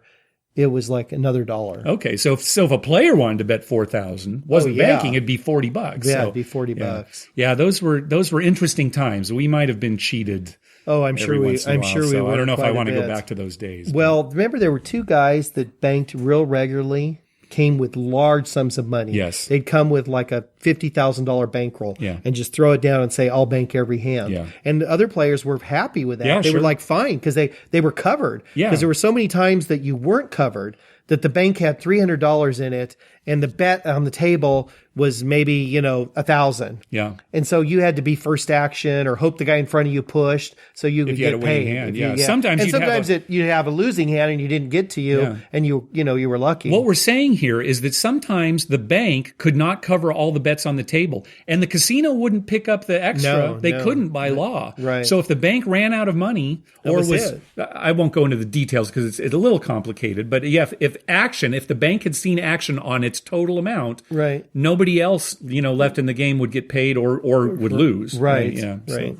it was like another $1. Okay, so if a player wanted to bet 4,000, wasn't banking, it'd be $40. Yeah, so, it'd be $40. Yeah, those were interesting times. We might have been cheated. Oh, I'm sure we would. I don't know if I want to go back to those days. Well, remember there were 2 guys that banked real regularly. Came with large sums of money. Yes. They'd come with like a $50,000 bankroll and just throw it down and say, I'll bank every hand. Yeah. And the other players were happy with that. Yeah, they sure. were like, fine, because they were covered. Yeah. Because there were so many times that you weren't covered that the bank had $300 in it and the bet on the table was maybe, 1,000. Yeah. And so you had to be first action or hope the guy in front of you pushed so you could you had get a winning paid. hand, If you- yeah. Sometimes you'd have a losing hand and you didn't get to you and you were lucky. What we're saying here is that sometimes the bank could not cover all the bets on the table, and the casino wouldn't pick up the extra. They couldn't by law. Right. So if the bank ran out of money or I won't go into the details because it's a little complicated, but yeah, if the bank had seen action on its total amount, right. nobody else, left in the game would get paid or would lose. Right. Yeah. Right. So.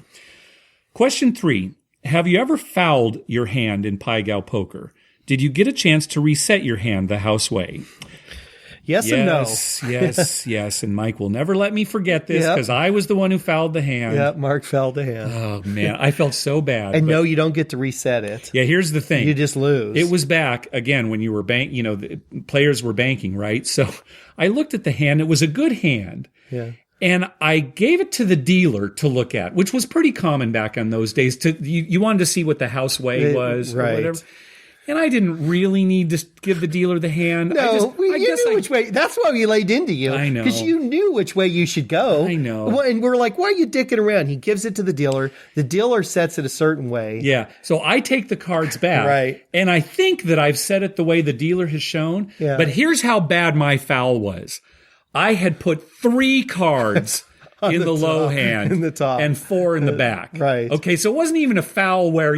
Question 3. Have you ever fouled your hand in Pai Gow poker? Did you get a chance to reset your hand the house way? Yes and no. Yes. And Mike will never let me forget this Yep. because I was the one who fouled the hand. Yeah, Mark fouled the hand. Oh, man. I felt so bad. And but- no, you don't get to reset it. Yeah, here's the thing. You just lose. It was back again when you were the players were banking, right? So I looked at the hand. It was a good hand. Yeah. And I gave it to the dealer to look at, which was pretty common back on those days. You wanted to see what the house way was or right. whatever. And I didn't really need to give the dealer the hand. No, you knew which way. That's why we laid into you. I know. Because you knew which way you should go. I know. Well, and we're like, why are you dicking around? He gives it to the dealer. The dealer sets it a certain way. Yeah. So I take the cards back. Right. And I think that I've set it the way the dealer has shown. Yeah. But here's how bad my foul was. I had put 3 cards in the low hand in the top. and 4 in the back. Right. Okay. So it wasn't even a foul where,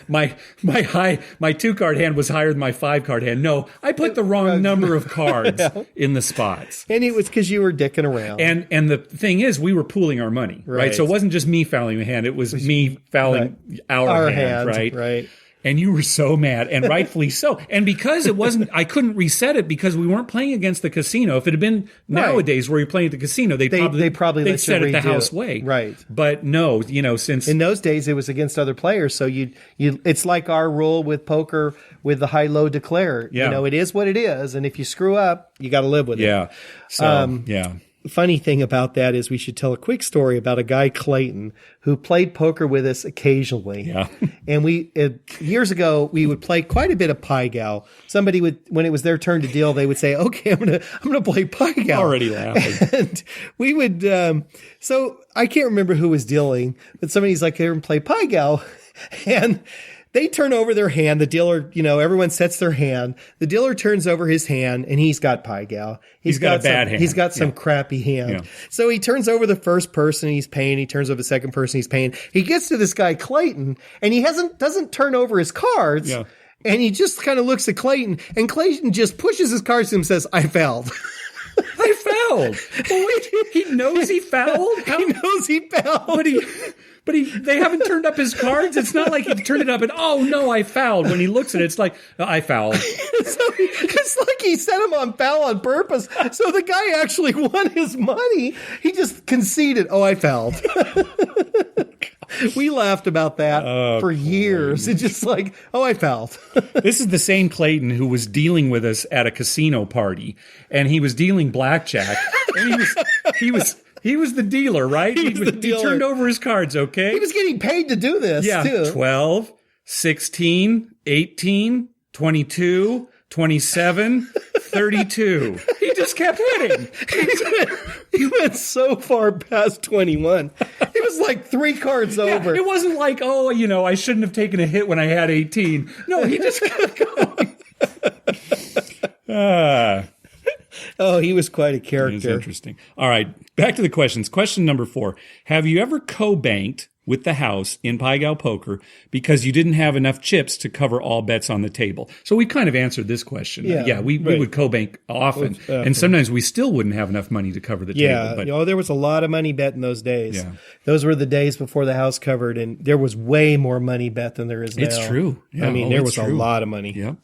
my 2-card hand was higher than my 5-card hand. No, I put the wrong number of cards in the spots. And it was because you were dicking around. And the thing is, we were pooling our money, right? So it wasn't just me fouling a hand; it was me fouling our hand, right? Right. And you were so mad, and rightfully so. And because it wasn't, I couldn't reset it because we weren't playing against the casino. If it had been nowadays where you're playing at the casino, they'd probably they'd let set you it the redo house it. way, Right. But no, since in those days it was against other players, so you it's like our rule with poker with the high-low declare. Yeah. It is what it is, and if you screw up, you got to live with it. yeah, so yeah. Funny thing about that is we should tell a quick story about a guy, Clayton, who played poker with us occasionally. Yeah. And years ago, we would play quite a bit of Pai Gow. Somebody would, when it was their turn to deal, they would say, okay, I'm going to play Pai Gow. Already laughing. And we would, so I can't remember who was dealing, but somebody's like, here and play Pai Gow. And they turn over their hand. The dealer, everyone sets their hand. The dealer turns over his hand, and he's got Pai Gow. He's got a bad hand. He's got some crappy hand. Yeah. So he turns over the first person, he's paying. He turns over the second person, he's paying. He gets to this guy, Clayton, and he doesn't turn over his cards. Yeah. And he just kind of looks at Clayton, and Clayton just pushes his cards to him and says, I fouled. I fouled. Well, wait, he knows he fouled? He knows he fouled. But they haven't turned up his cards. It's not like he turned it up and, oh, no, I fouled. When he looks at it, it's like, oh, I fouled. So it's like he set him on foul on purpose. So the guy actually won his money. He just conceded, oh, I fouled. We laughed about that for years. It's just like, oh, I fouled. This is the same Clayton who was dealing with us at a casino party, and he was dealing blackjack. And he was the dealer, right? He was the dealer. He turned over his cards, okay? He was getting paid to do this, too. 12, 16, 18, 22, 27, 32. He just kept winning. He went so far past 21. It was like 3 cards over. It wasn't like, oh, I shouldn't have taken a hit when I had 18. No, he just kept going. Oh, he was quite a It's character. interesting. All right, back to the questions. Question number 4. Have you ever co-banked with the house in Pai Gow Poker because you didn't have enough chips to cover all bets on the table? So we kind of answered this question. Yeah, we would co-bank often, and sometimes we still wouldn't have enough money to cover the table. But there was a lot of money bet in those days. Yeah. Those were the days before the house covered, and there was way more money bet than there is now. it's true. Yeah, there it's was a true. lot of money. Yeah.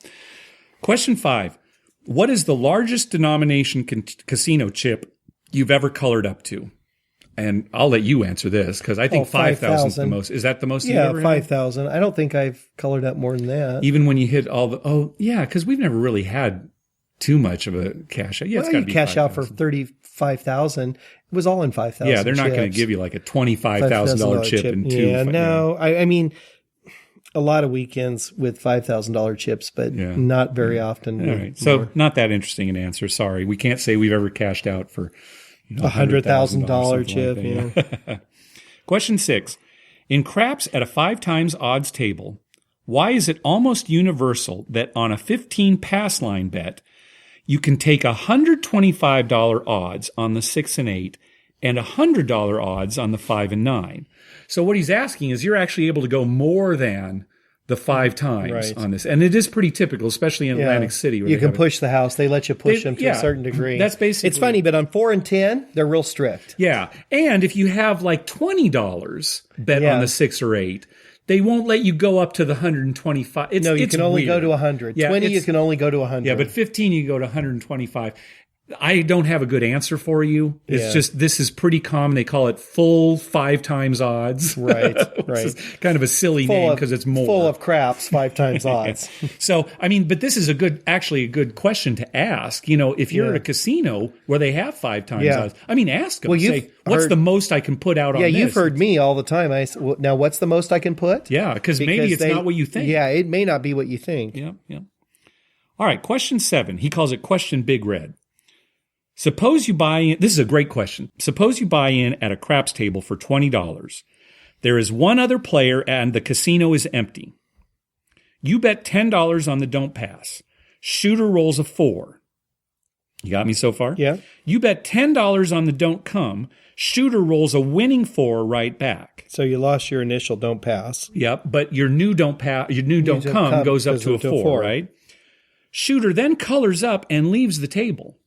Question 5. What is the largest denomination casino chip you've ever colored up to? And I'll let you answer this because I think 5,000 is the most. Is that the most you've Yeah, ever had? 5,000. I don't think I've colored up more than that. Even when you hit all the, because we've never really had too much of a cash out. Yeah, it's got to be cash out for 5,000. 35,000. It was all in 5,000. Yeah, they're not going to give you like a $25,000 chip and two. Yeah, no. I mean, a lot of weekends with $5,000 chips, but not very often. All right. So not that interesting an answer. Sorry. We can't say we've ever cashed out for $100,000 chip. Like yeah. Question 6. In craps at a 5 times odds table, why is it almost universal that on a 15 pass line bet, you can take $125 odds on the 6 and 8 and $100 odds on the 5 and 9? So what he's asking is you're actually able to go more than the 5 times on this. And it is pretty typical, especially in Atlantic City. You can push the house. They let you push them to a certain degree. That's basically. It's funny, but on 4 and 10, they're real strict. Yeah. And if you have like $20 bet on the 6 or 8, they won't let you go up to the 125. No, you can only weird. go to 100. Yeah, 20, you can only go to 100. Yeah, but 15, you go to 125. I don't have a good answer for you. It's Yeah. just, this is pretty common. They call it full 5 times odds. Right, Which right. is kind of a silly name because it's more. full of craps, 5 times odds. So, I mean, but this is actually a good question to ask. You know, if you're at a casino where they have 5 times Yeah. odds, I mean, ask them. Well, you've say, what's heard- the most I can put out on Yeah, this? you've heard me all the time. Now, what's the most I can put? Yeah, because maybe it's not what you think. Yeah, it may not be what you think. Yeah, yeah. All right, question 7. He calls it question Big Red. Suppose you buy in. This is a great question. Suppose you buy in at a craps table for $20. There is one other player and the casino is empty. You bet $10 on the don't pass. Shooter rolls a 4. You got me so far? Yeah. You bet $10 on the don't come. Shooter rolls a winning 4 right back. So you lost your initial don't pass. Yep, but your new don't come goes up to a 4, right? Shooter then colors up and leaves the table.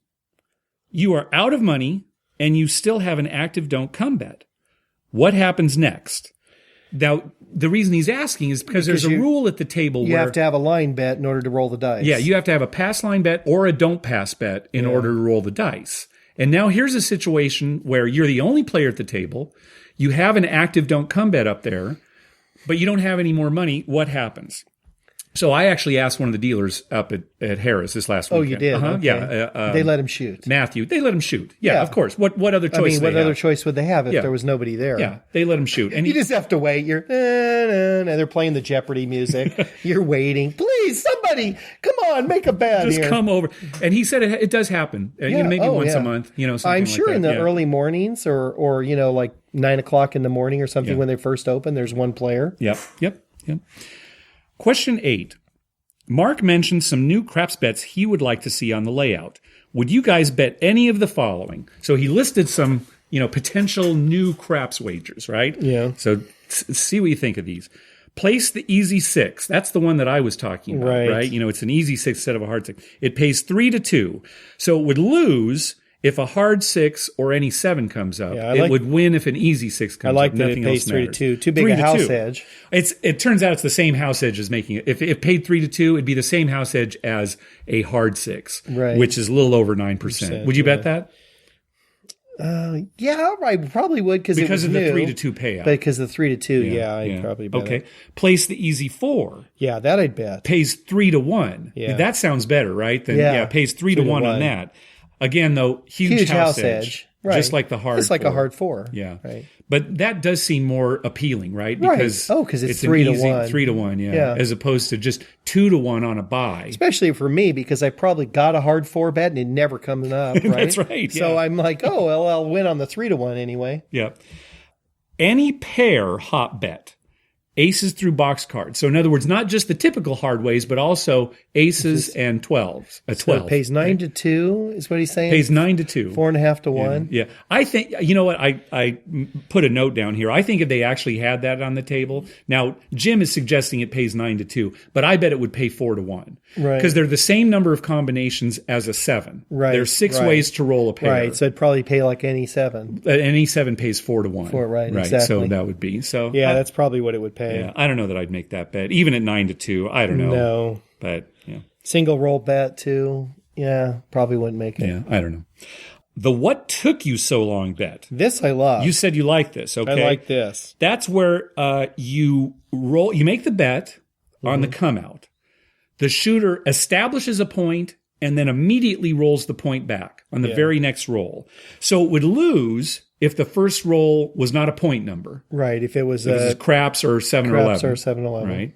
You are out of money and you still have an active don't come bet. What happens next? Now, the reason he's asking is because there's a rule at the table You where have to have a line bet in order to roll the dice. yeah, you have to have a pass line bet or a don't pass bet in order to roll the dice. And now here's a situation where you're the only player at the table. You have an active don't come bet up there, but you don't have any more money. What happens? So I actually asked one of the dealers up at Harris this last weekend. Oh, you did? Okay. Yeah. They let him shoot. Matthew, they let him shoot. Yeah, Yeah. of course. What other choice? I mean, do what they other have? choice would they have if Yeah. there was nobody there? Yeah, they let him shoot. And You he, just have to wait. You're, and they're playing the Jeopardy music. You're waiting. Please, somebody, come on, make a bet just here. come over. And he said it does happen. You know, maybe once a month. You know, something I'm like sure that. in the Yeah. early mornings or you know, like 9 o'clock in the morning or something Yeah. when they first open, there's one player. Yep. Question 8. Mark mentioned some new craps bets he would like to see on the layout. Would you guys bet any of the following? So he listed some, potential new craps wagers, right? Yeah. So see what you think of these. Place the easy 6. That's the one that I was talking about, Right. right? It's an easy 6 instead of a hard 6. It pays 3-2. So it would lose if a hard 6 or any 7 comes up. Yeah, I it like- would win if an easy 6 comes I like up. that it Nothing pays else matters. 3-2. Too big a 3-2. house edge. It turns out it's the same house edge as making it. If it paid 3-2, it'd be the same house edge as a hard 6, Right. which is a little over 9%. Would you bet that? Yeah, I probably would because it was Because of the new. 3-2 payout. Because of the 3-2, yeah, I'd probably bet Okay. it. Place the easy 4. Yeah, that I'd bet. Pays 3-1. Yeah. That sounds better, right? Then Yeah. pays 3-1 on 3-1. that. Again, though, huge house edge. Right. Just like the hard It's like 4. a hard 4. Yeah. Right. But that does seem more appealing, right? Right. Because Oh, 'cause it's an 3-1. 3-1, yeah. Yeah. As opposed to just 2-1 on a buy. Especially for me, because I probably got a hard 4 bet and it never comes up, right? That's right, So yeah. I'm like, oh, well, I'll win on the 3-1 anyway. Yeah. Any pair hop bet. Aces through box cards. So in other words, not just the typical hard ways, but also aces and 12s. A 12. So it pays 9-2 is what he's saying? Pays 9-2. 4.5-1. Yeah. I think, you know what? I put a note down here. I think if they actually had that on the table. Now, Jim is suggesting it pays 9-2, but I bet it would pay 4-1. Right. Because they're the same number of combinations as a 7. Right, There's 6 right. ways to roll a pair. Right. So it'd probably pay like any 7. Any 7 pays 4-1. Right, So exactly. that would be. So Yeah, that's probably what it would pay. yeah, I don't know that I'd make that bet. Even at 9-2, I don't know. No. But yeah. Single roll bet too. Yeah, probably wouldn't make it. Yeah, I don't know. The what took you so long bet. This I love. You said you like this, okay? I like this. That's where you make the bet on the come out. The shooter establishes a point and then immediately rolls the point back on the very next roll. So it would lose if the first roll was not a point number. Right. If it was This is craps or 7 or 11. craps or 7-11. Right.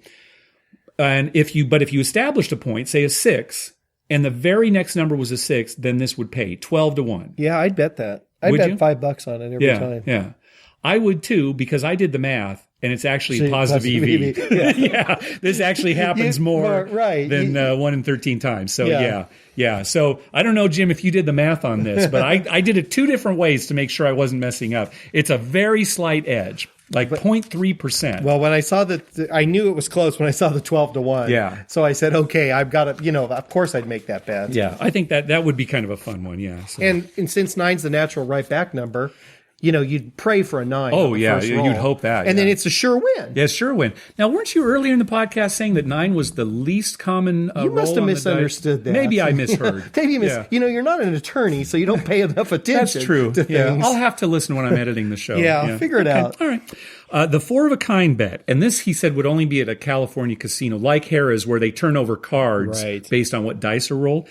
And if you established a point, say a 6, and the very next number was a 6, then this would pay 12-1. Yeah, I'd bet that. I'd Would bet you? $5 on it every time. Yeah. I would too, because I did the math, and it's actually See, positive EV. positive EV, Yeah, this actually happens more right. than 1 in 13 times. So Yeah. yeah. So I don't know, Jim, if you did the math on this, but I did it 2 different ways to make sure I wasn't messing up. It's a very slight edge, like 0.3%. Well, when I saw that, I knew it was close when I saw the 12-1. Yeah. So I said, okay, I've got to, of course I'd make that bet. Yeah, I think that would be kind of a fun one. Yeah. So. And since 9's the natural right back number, you'd pray for a 9. Oh, on the yeah, first you'd roll. hope that, And then yeah. it's a sure win. Yeah, sure win. Now, weren't you earlier in the podcast saying that 9 was the least common You must have misunderstood that. Maybe I misheard. Maybe you Yeah. you're not an attorney, so you don't pay enough attention That's true. to Yeah, things. I'll have to listen when I'm editing the show. Yeah, figure it out. All right. The 4 of a kind bet, and this he said would only be at a California casino, like Harrah's, where they turn over cards Right. based on what dice are rolled.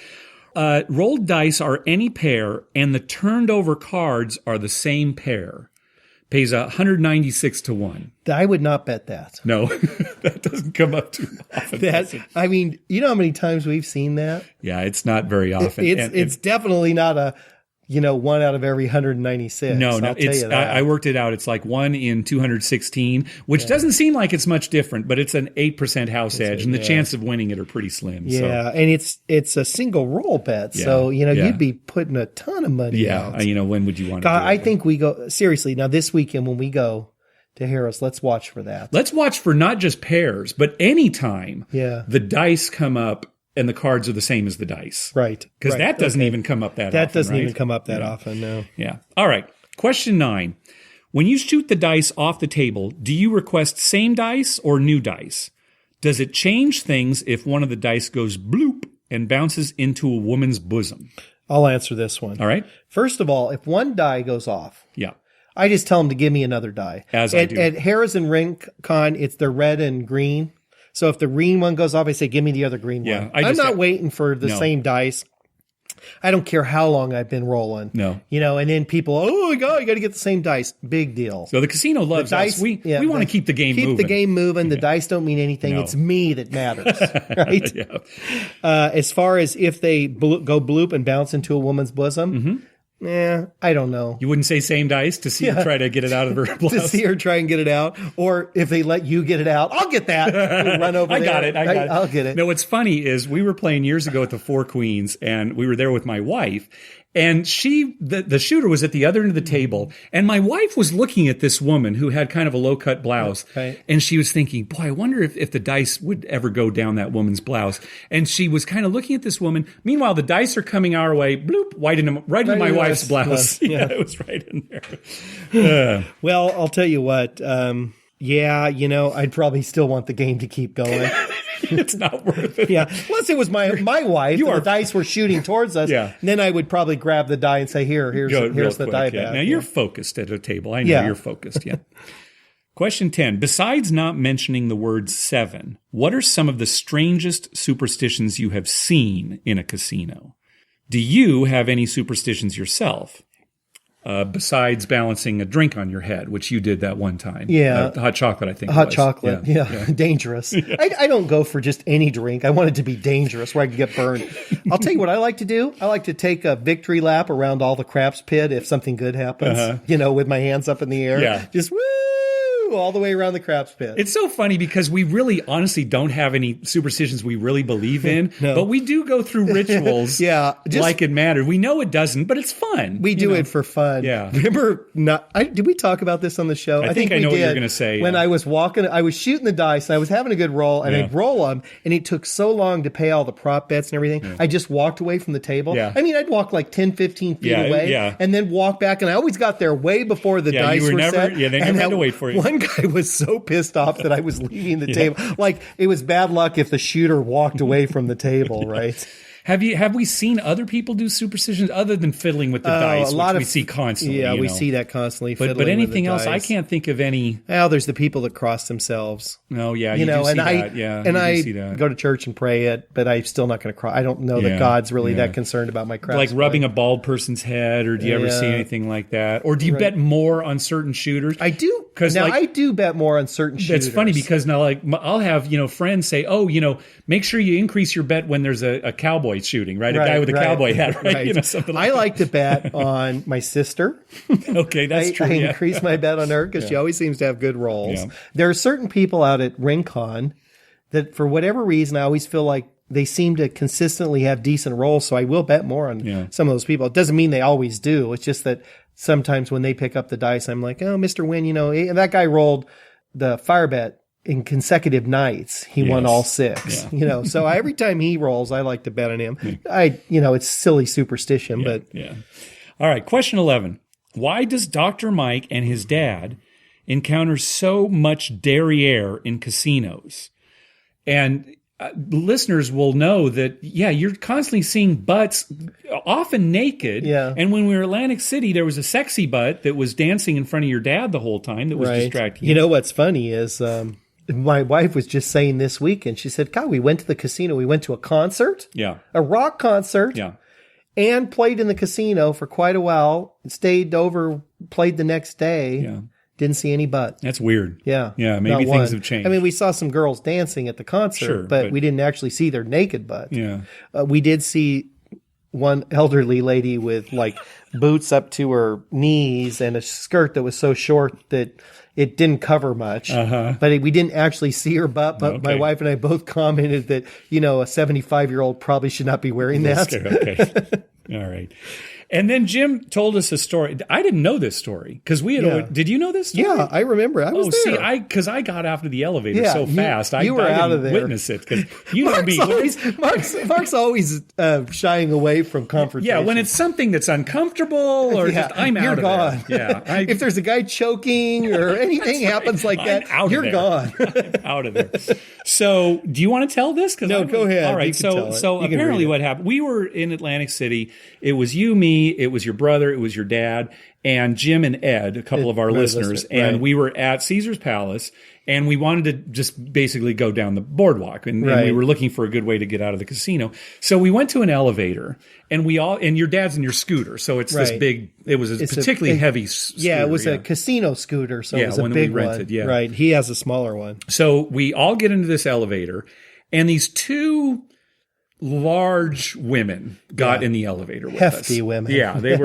Rolled dice are any pair, and the turned over cards are the same pair. Pays 196 to 1. I would not bet that. No, that doesn't come up too often. I mean, you know how many times we've seen that? Yeah, it's not very often. It's definitely not a 1 out of every 196. No, I'll tell it's you that. I worked it out. It's like 1 in 216, which doesn't seem like it's much different, but it's an 8% house edge, and the chance of winning it are pretty slim. Yeah, and it's a single roll bet, so Yeah. you'd be putting a ton of money out. When would you want to? God, do it? I think we go seriously now this weekend when we go to Harrah's. Let's watch for that. Let's watch for not just pairs, but any time the dice come up and the cards are the same as the dice. Right, Because right. that doesn't even come up that often. That doesn't right? even come up that often. No. Yeah. All right. Question 9. When you shoot the dice off the table, do you request same dice or new dice? Does it change things if one of the dice goes bloop and bounces into a woman's bosom? I'll answer this one. All right. First of all, if one die goes off, Yeah. I just tell them to give me another die. As I do. At Harrah's and Rincon, it's the red and green. So if the green one goes off, I say, give me the other green Yeah, one. I I'm just not have- waiting for the No. same dice. I don't care how long I've been rolling. No. And then people, oh my God, you got to get the same dice. Big deal. So the casino loves us. We want to keep the game moving. Keep the game moving. The dice don't mean anything. No. It's me that matters, right? Yeah. As far as if they go bloop and bounce into a woman's bosom, I don't know. You wouldn't say same dice to see her try to get it out of her blouse? To see her try and get it out, or if they let you get it out, I'll get that. We'll run over I there. got it. I'll get it. No, what's funny is we were playing years ago at the Four Queens, and we were there with my wife. And the shooter was at the other end of the table, and my wife was looking at this woman who had kind of a low-cut blouse, Right. and she was thinking, boy, I wonder if the dice would ever go down that woman's blouse. And she was kind of looking at this woman. Meanwhile, the dice are coming our way, bloop, right into my in wife's the blouse. blouse. Yeah, it was right in there. Well, I'll tell you what. I'd probably still want the game to keep going. It's not worth it. Yeah, unless it was my wife. You and are- the dice were shooting towards us. Yeah. Then I would probably grab the die and say, here's Go real the quick, die yeah. back. Now you're focused at a table. I know Yeah. you're focused. Yeah. Question 10. Besides not mentioning the word 7, what are some of the strangest superstitions you have seen in a casino? Do you have any superstitions yourself? Besides balancing a drink on your head, which you did that one time. Yeah. Hot chocolate, I think. it Hot was. chocolate, yeah. Dangerous. I don't go for just any drink. I want it to be dangerous where I can get burned. I'll tell you what I like to do. I like to take a victory lap around all the craps pit if something good happens, with my hands up in the air. Yeah. Just woo, all the way around the craps pit. It's so funny because we really honestly don't have any superstitions we really believe in, No. but we do go through rituals Yeah, just- like it matters. We know it doesn't, but it's fun. We do it for fun. Yeah. Remember, did we talk about this on the show? I think I we know what you're did. gonna say, When yeah. I was shooting the dice and I was having a good roll and Yeah. I'd roll them and it took so long to pay all the prop bets and everything. I just walked away from the table. Yeah. I mean, I'd walk like 10, 15 feet Yeah, away yeah. and then walk back. And I always got there way before the Yeah, dice you were were never- set. yeah, they never And had to that wait for you. One guy was so pissed off that I was leaving the table. Like it was bad luck if the shooter walked away from the table, right? Have we seen other people do superstitions other than fiddling with the dice, which we see constantly? Yeah, you we know? see that constantly. But fiddling with anything the else, I dice. can't think of any. Well, there's the people that cross themselves. No, yeah, you do and see I that. Yeah, and you do I see that. go to church and pray it, but I'm still not going to cross. I don't know Yeah, that God's really yeah. that concerned about my craps. Like rubbing a bald person's head, or do you ever see Yeah. anything like that? Or do you bet more on certain shooters? I do 'Cause, now. like, I do bet more on certain shooters. It's funny because now, like, I'll have friends say, "Oh, make sure you increase your bet when there's a cowboy shooting, right? A guy with a cowboy hat, right? Something like I like to bet on my sister. that. Okay, that's true. I yeah. increase my bet on her because she always seems to have good rolls. Yeah. There are certain people out at Rincon that, for whatever reason, I always feel like they seem to consistently have decent rolls. So I will bet more on some of those people. It doesn't mean they always do. It's just that sometimes when they pick up the dice, I'm like, oh, Mr. Wynn, that guy rolled the fire bet in consecutive nights. He won all 6, so every time he rolls, I like to bet on him. It's silly superstition, but Yeah. All right. Question 11. Why does Dr. Mike and his dad encounter so much derriere in casinos? And listeners will know that, yeah, you're constantly seeing butts, often naked. Yeah. And when we were in Atlantic City, there was a sexy butt that was dancing in front of your dad the whole time that was distracting you. You know what's funny is my wife was just saying this weekend, she said, God, we went to the casino. We went to a concert, a rock concert, and played in the casino for quite a while, stayed over, played the next day. Yeah. Didn't see any butt. That's weird. Yeah. Yeah, maybe things have changed. I mean, we saw some girls dancing at the concert, but we didn't actually see their naked butt. Yeah. We did see one elderly lady with like boots up to her knees and a skirt that was so short that it didn't cover much. But we didn't actually see her butt. But my wife and I both commented that, you know, a 75-year-old probably should not be wearing that. Okay. All right. And then Jim told us a story. I didn't know this story because we had. Did you know this story? Yeah, I remember. I was there. See, because I got after the elevator so fast. You were out of there. Witness it because you know me. Mark's always shying away from confrontation. Yeah, when it's something that's uncomfortable or just I'm out of gone. there. Yeah, if there's a guy choking or anything happens like that, you're gone. I'm out of there. So, do you want to tell this? No, go ahead. All right. So apparently, what happened? We were in Atlantic City. It was you, me. It was your brother, it was your dad, and Jim and Ed, a couple of our listeners. And we were at Caesar's Palace, and we wanted to just basically go down the boardwalk. And we were looking for a good way to get out of the casino. So we went to an elevator, and and your dad's in your scooter. So it's this big, it was a particularly heavy scooter. Yeah, it was a casino scooter. So it was a big one. Yeah. Right. He has a smaller one. So we all get into this elevator, and these two large women got in the elevator with us. Hefty women. Yeah, they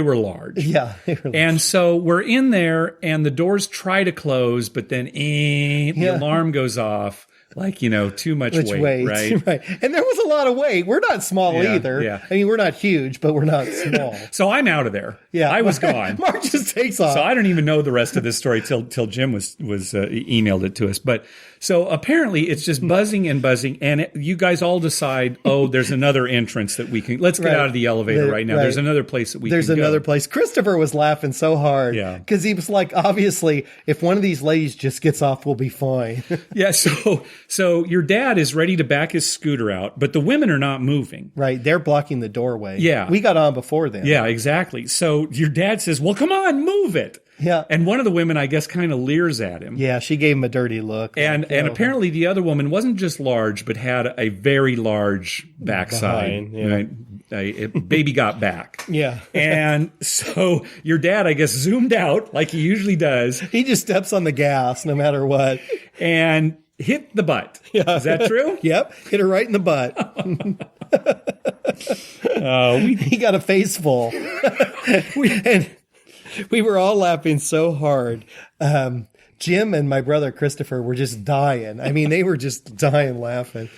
were large. Yeah. And so we're in there and the doors try to close, but then the alarm goes off. Like, you know, too much weight, right? Right. And there was a lot of weight. We're not small either. Yeah. I mean, we're not huge, but we're not small. So I'm out of there. Yeah. I was gone. Mark just takes off. So I don't even know the rest of this story till Jim was emailed it to us. But so apparently it's just buzzing and buzzing. And you guys all decide, there's another entrance that we can, let's get out of the elevator right now. There's another place that we can go. There's another place. Christopher was laughing so hard. Yeah. Because he was like, obviously, if one of these ladies just gets off, we'll be fine. Yeah. So your dad is ready to back his scooter out, but the women are not moving. Right. They're blocking the doorway. Yeah. We got on before them. Yeah, exactly. So your dad says, well, come on, move it. Yeah. And one of the women, I guess, kind of leers at him. Yeah, she gave him a dirty look. And apparently the other woman wasn't just large, but had a very large backside. Baby got back. Yeah. And so your dad, I guess, zoomed out like he usually does. He just steps on the gas no matter what. And hit the butt. Yeah. Is that true? Yep. Hit her right in the butt. He got a face full. We were all laughing so hard. Jim and my brother Christopher were just dying. I mean, they were just dying laughing.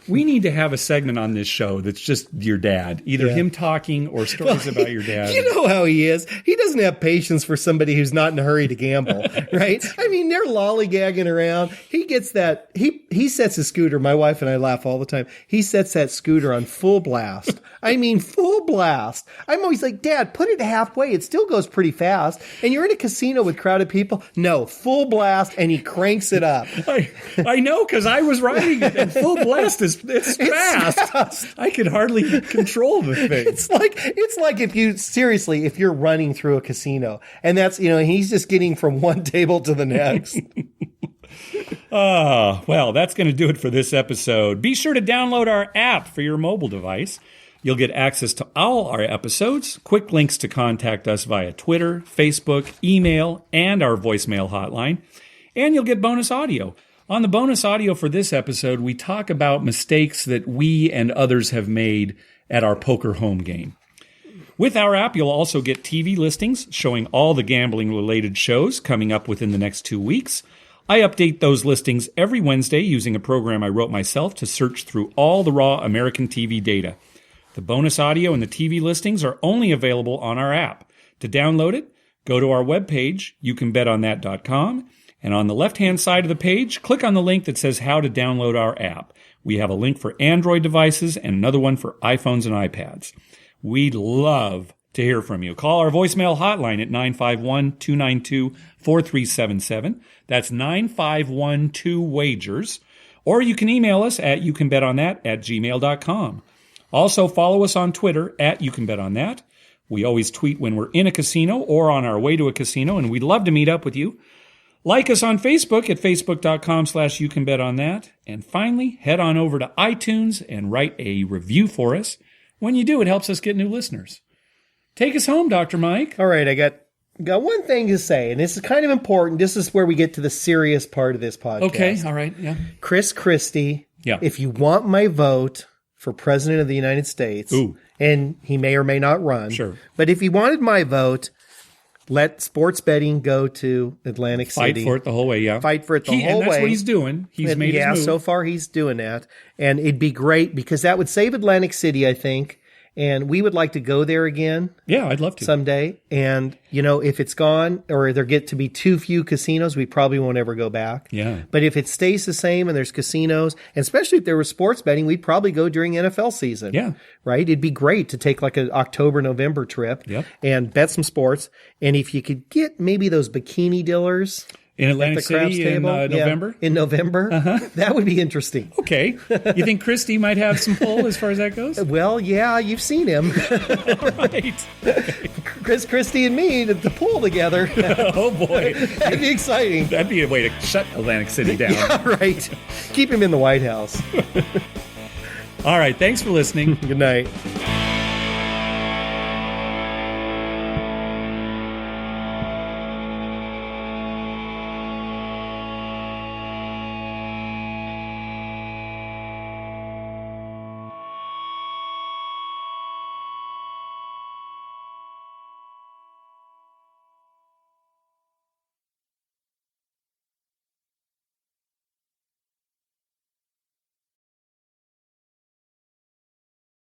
We need to have a segment on this show that's just your dad, either him talking or stories about your dad. You know how he is. He doesn't have patience for somebody who's not in a hurry to gamble, right? I mean, they're lollygagging around. He gets that. He sets his scooter. My wife and I laugh all the time. He sets that scooter on full blast. I mean, full blast. I'm always like, Dad, put it halfway. It still goes pretty fast. And you're in a casino with crowded people. No, full blast, and he cranks it up. I know, because I was riding it, and full blast is it's fast. I could hardly control the thing. It's like if you're running through a casino, and that's, he's just getting from one table to the next. Well, that's going to do it for this episode. Be sure to download our app for your mobile device. You'll get access to all our episodes, quick links to contact us via Twitter, Facebook, email, and our voicemail hotline. And you'll get bonus audio. On the bonus audio for this episode, we talk about mistakes that we and others have made at our poker home game. With our app, you'll also get TV listings showing all the gambling-related shows coming up within the next 2 weeks. I update those listings every Wednesday using a program I wrote myself to search through all the raw American TV data. The bonus audio and the TV listings are only available on our app. To download it, go to our webpage, youcanbetonthat.com, and on the left-hand side of the page, click on the link that says how to download our app. We have a link for Android devices and another one for iPhones and iPads. We'd love to hear from you. Call our voicemail hotline at 951-292-4377. That's 951-2-WAGERS. Or you can email us at youcanbetonThat@gmail.com. Also, follow us on Twitter at YouCanBetOnThat. We always tweet when we're in a casino or on our way to a casino, and we'd love to meet up with you. Like us on Facebook at facebook.com/YouCanBetOnThat. And finally, head on over to iTunes and write a review for us. When you do, it helps us get new listeners. Take us home, Dr. Mike. All right, I got one thing to say, and this is kind of important. This is where we get to the serious part of this podcast. Okay, all right, yeah. Chris Christie, Yeah. if you want my vote for President of the United States, and he may or may not run, Sure. but if he wanted my vote, let sports betting go to Atlantic Fight City. for it the whole way, yeah. Fight for it the whole And that's way. what he's doing. He's made his move. So far he's doing that. And it'd be great because that would save Atlantic City, I think. And we would like to go there again Yeah, I'd love to. someday. And, you know, if it's gone or there get to be too few casinos, we probably won't ever go back. Yeah. But if it stays the same and there's casinos, and especially if there was sports betting, we'd probably go during NFL season. Yeah. Right? It'd be great to take like an October, November trip Yep. and bet some sports. And if you could get maybe those bikini dealers In at Atlantic the craps City in table November? in November, that would be interesting. Okay. You think Christie might have some pull as far as that goes? Well, yeah, you've seen him. Right. Chris Christie and me at the pool together. Oh, boy. That'd be exciting. That'd be a way to shut Atlantic City down. Right. Keep him in the White House. All right. Thanks for listening. Good night.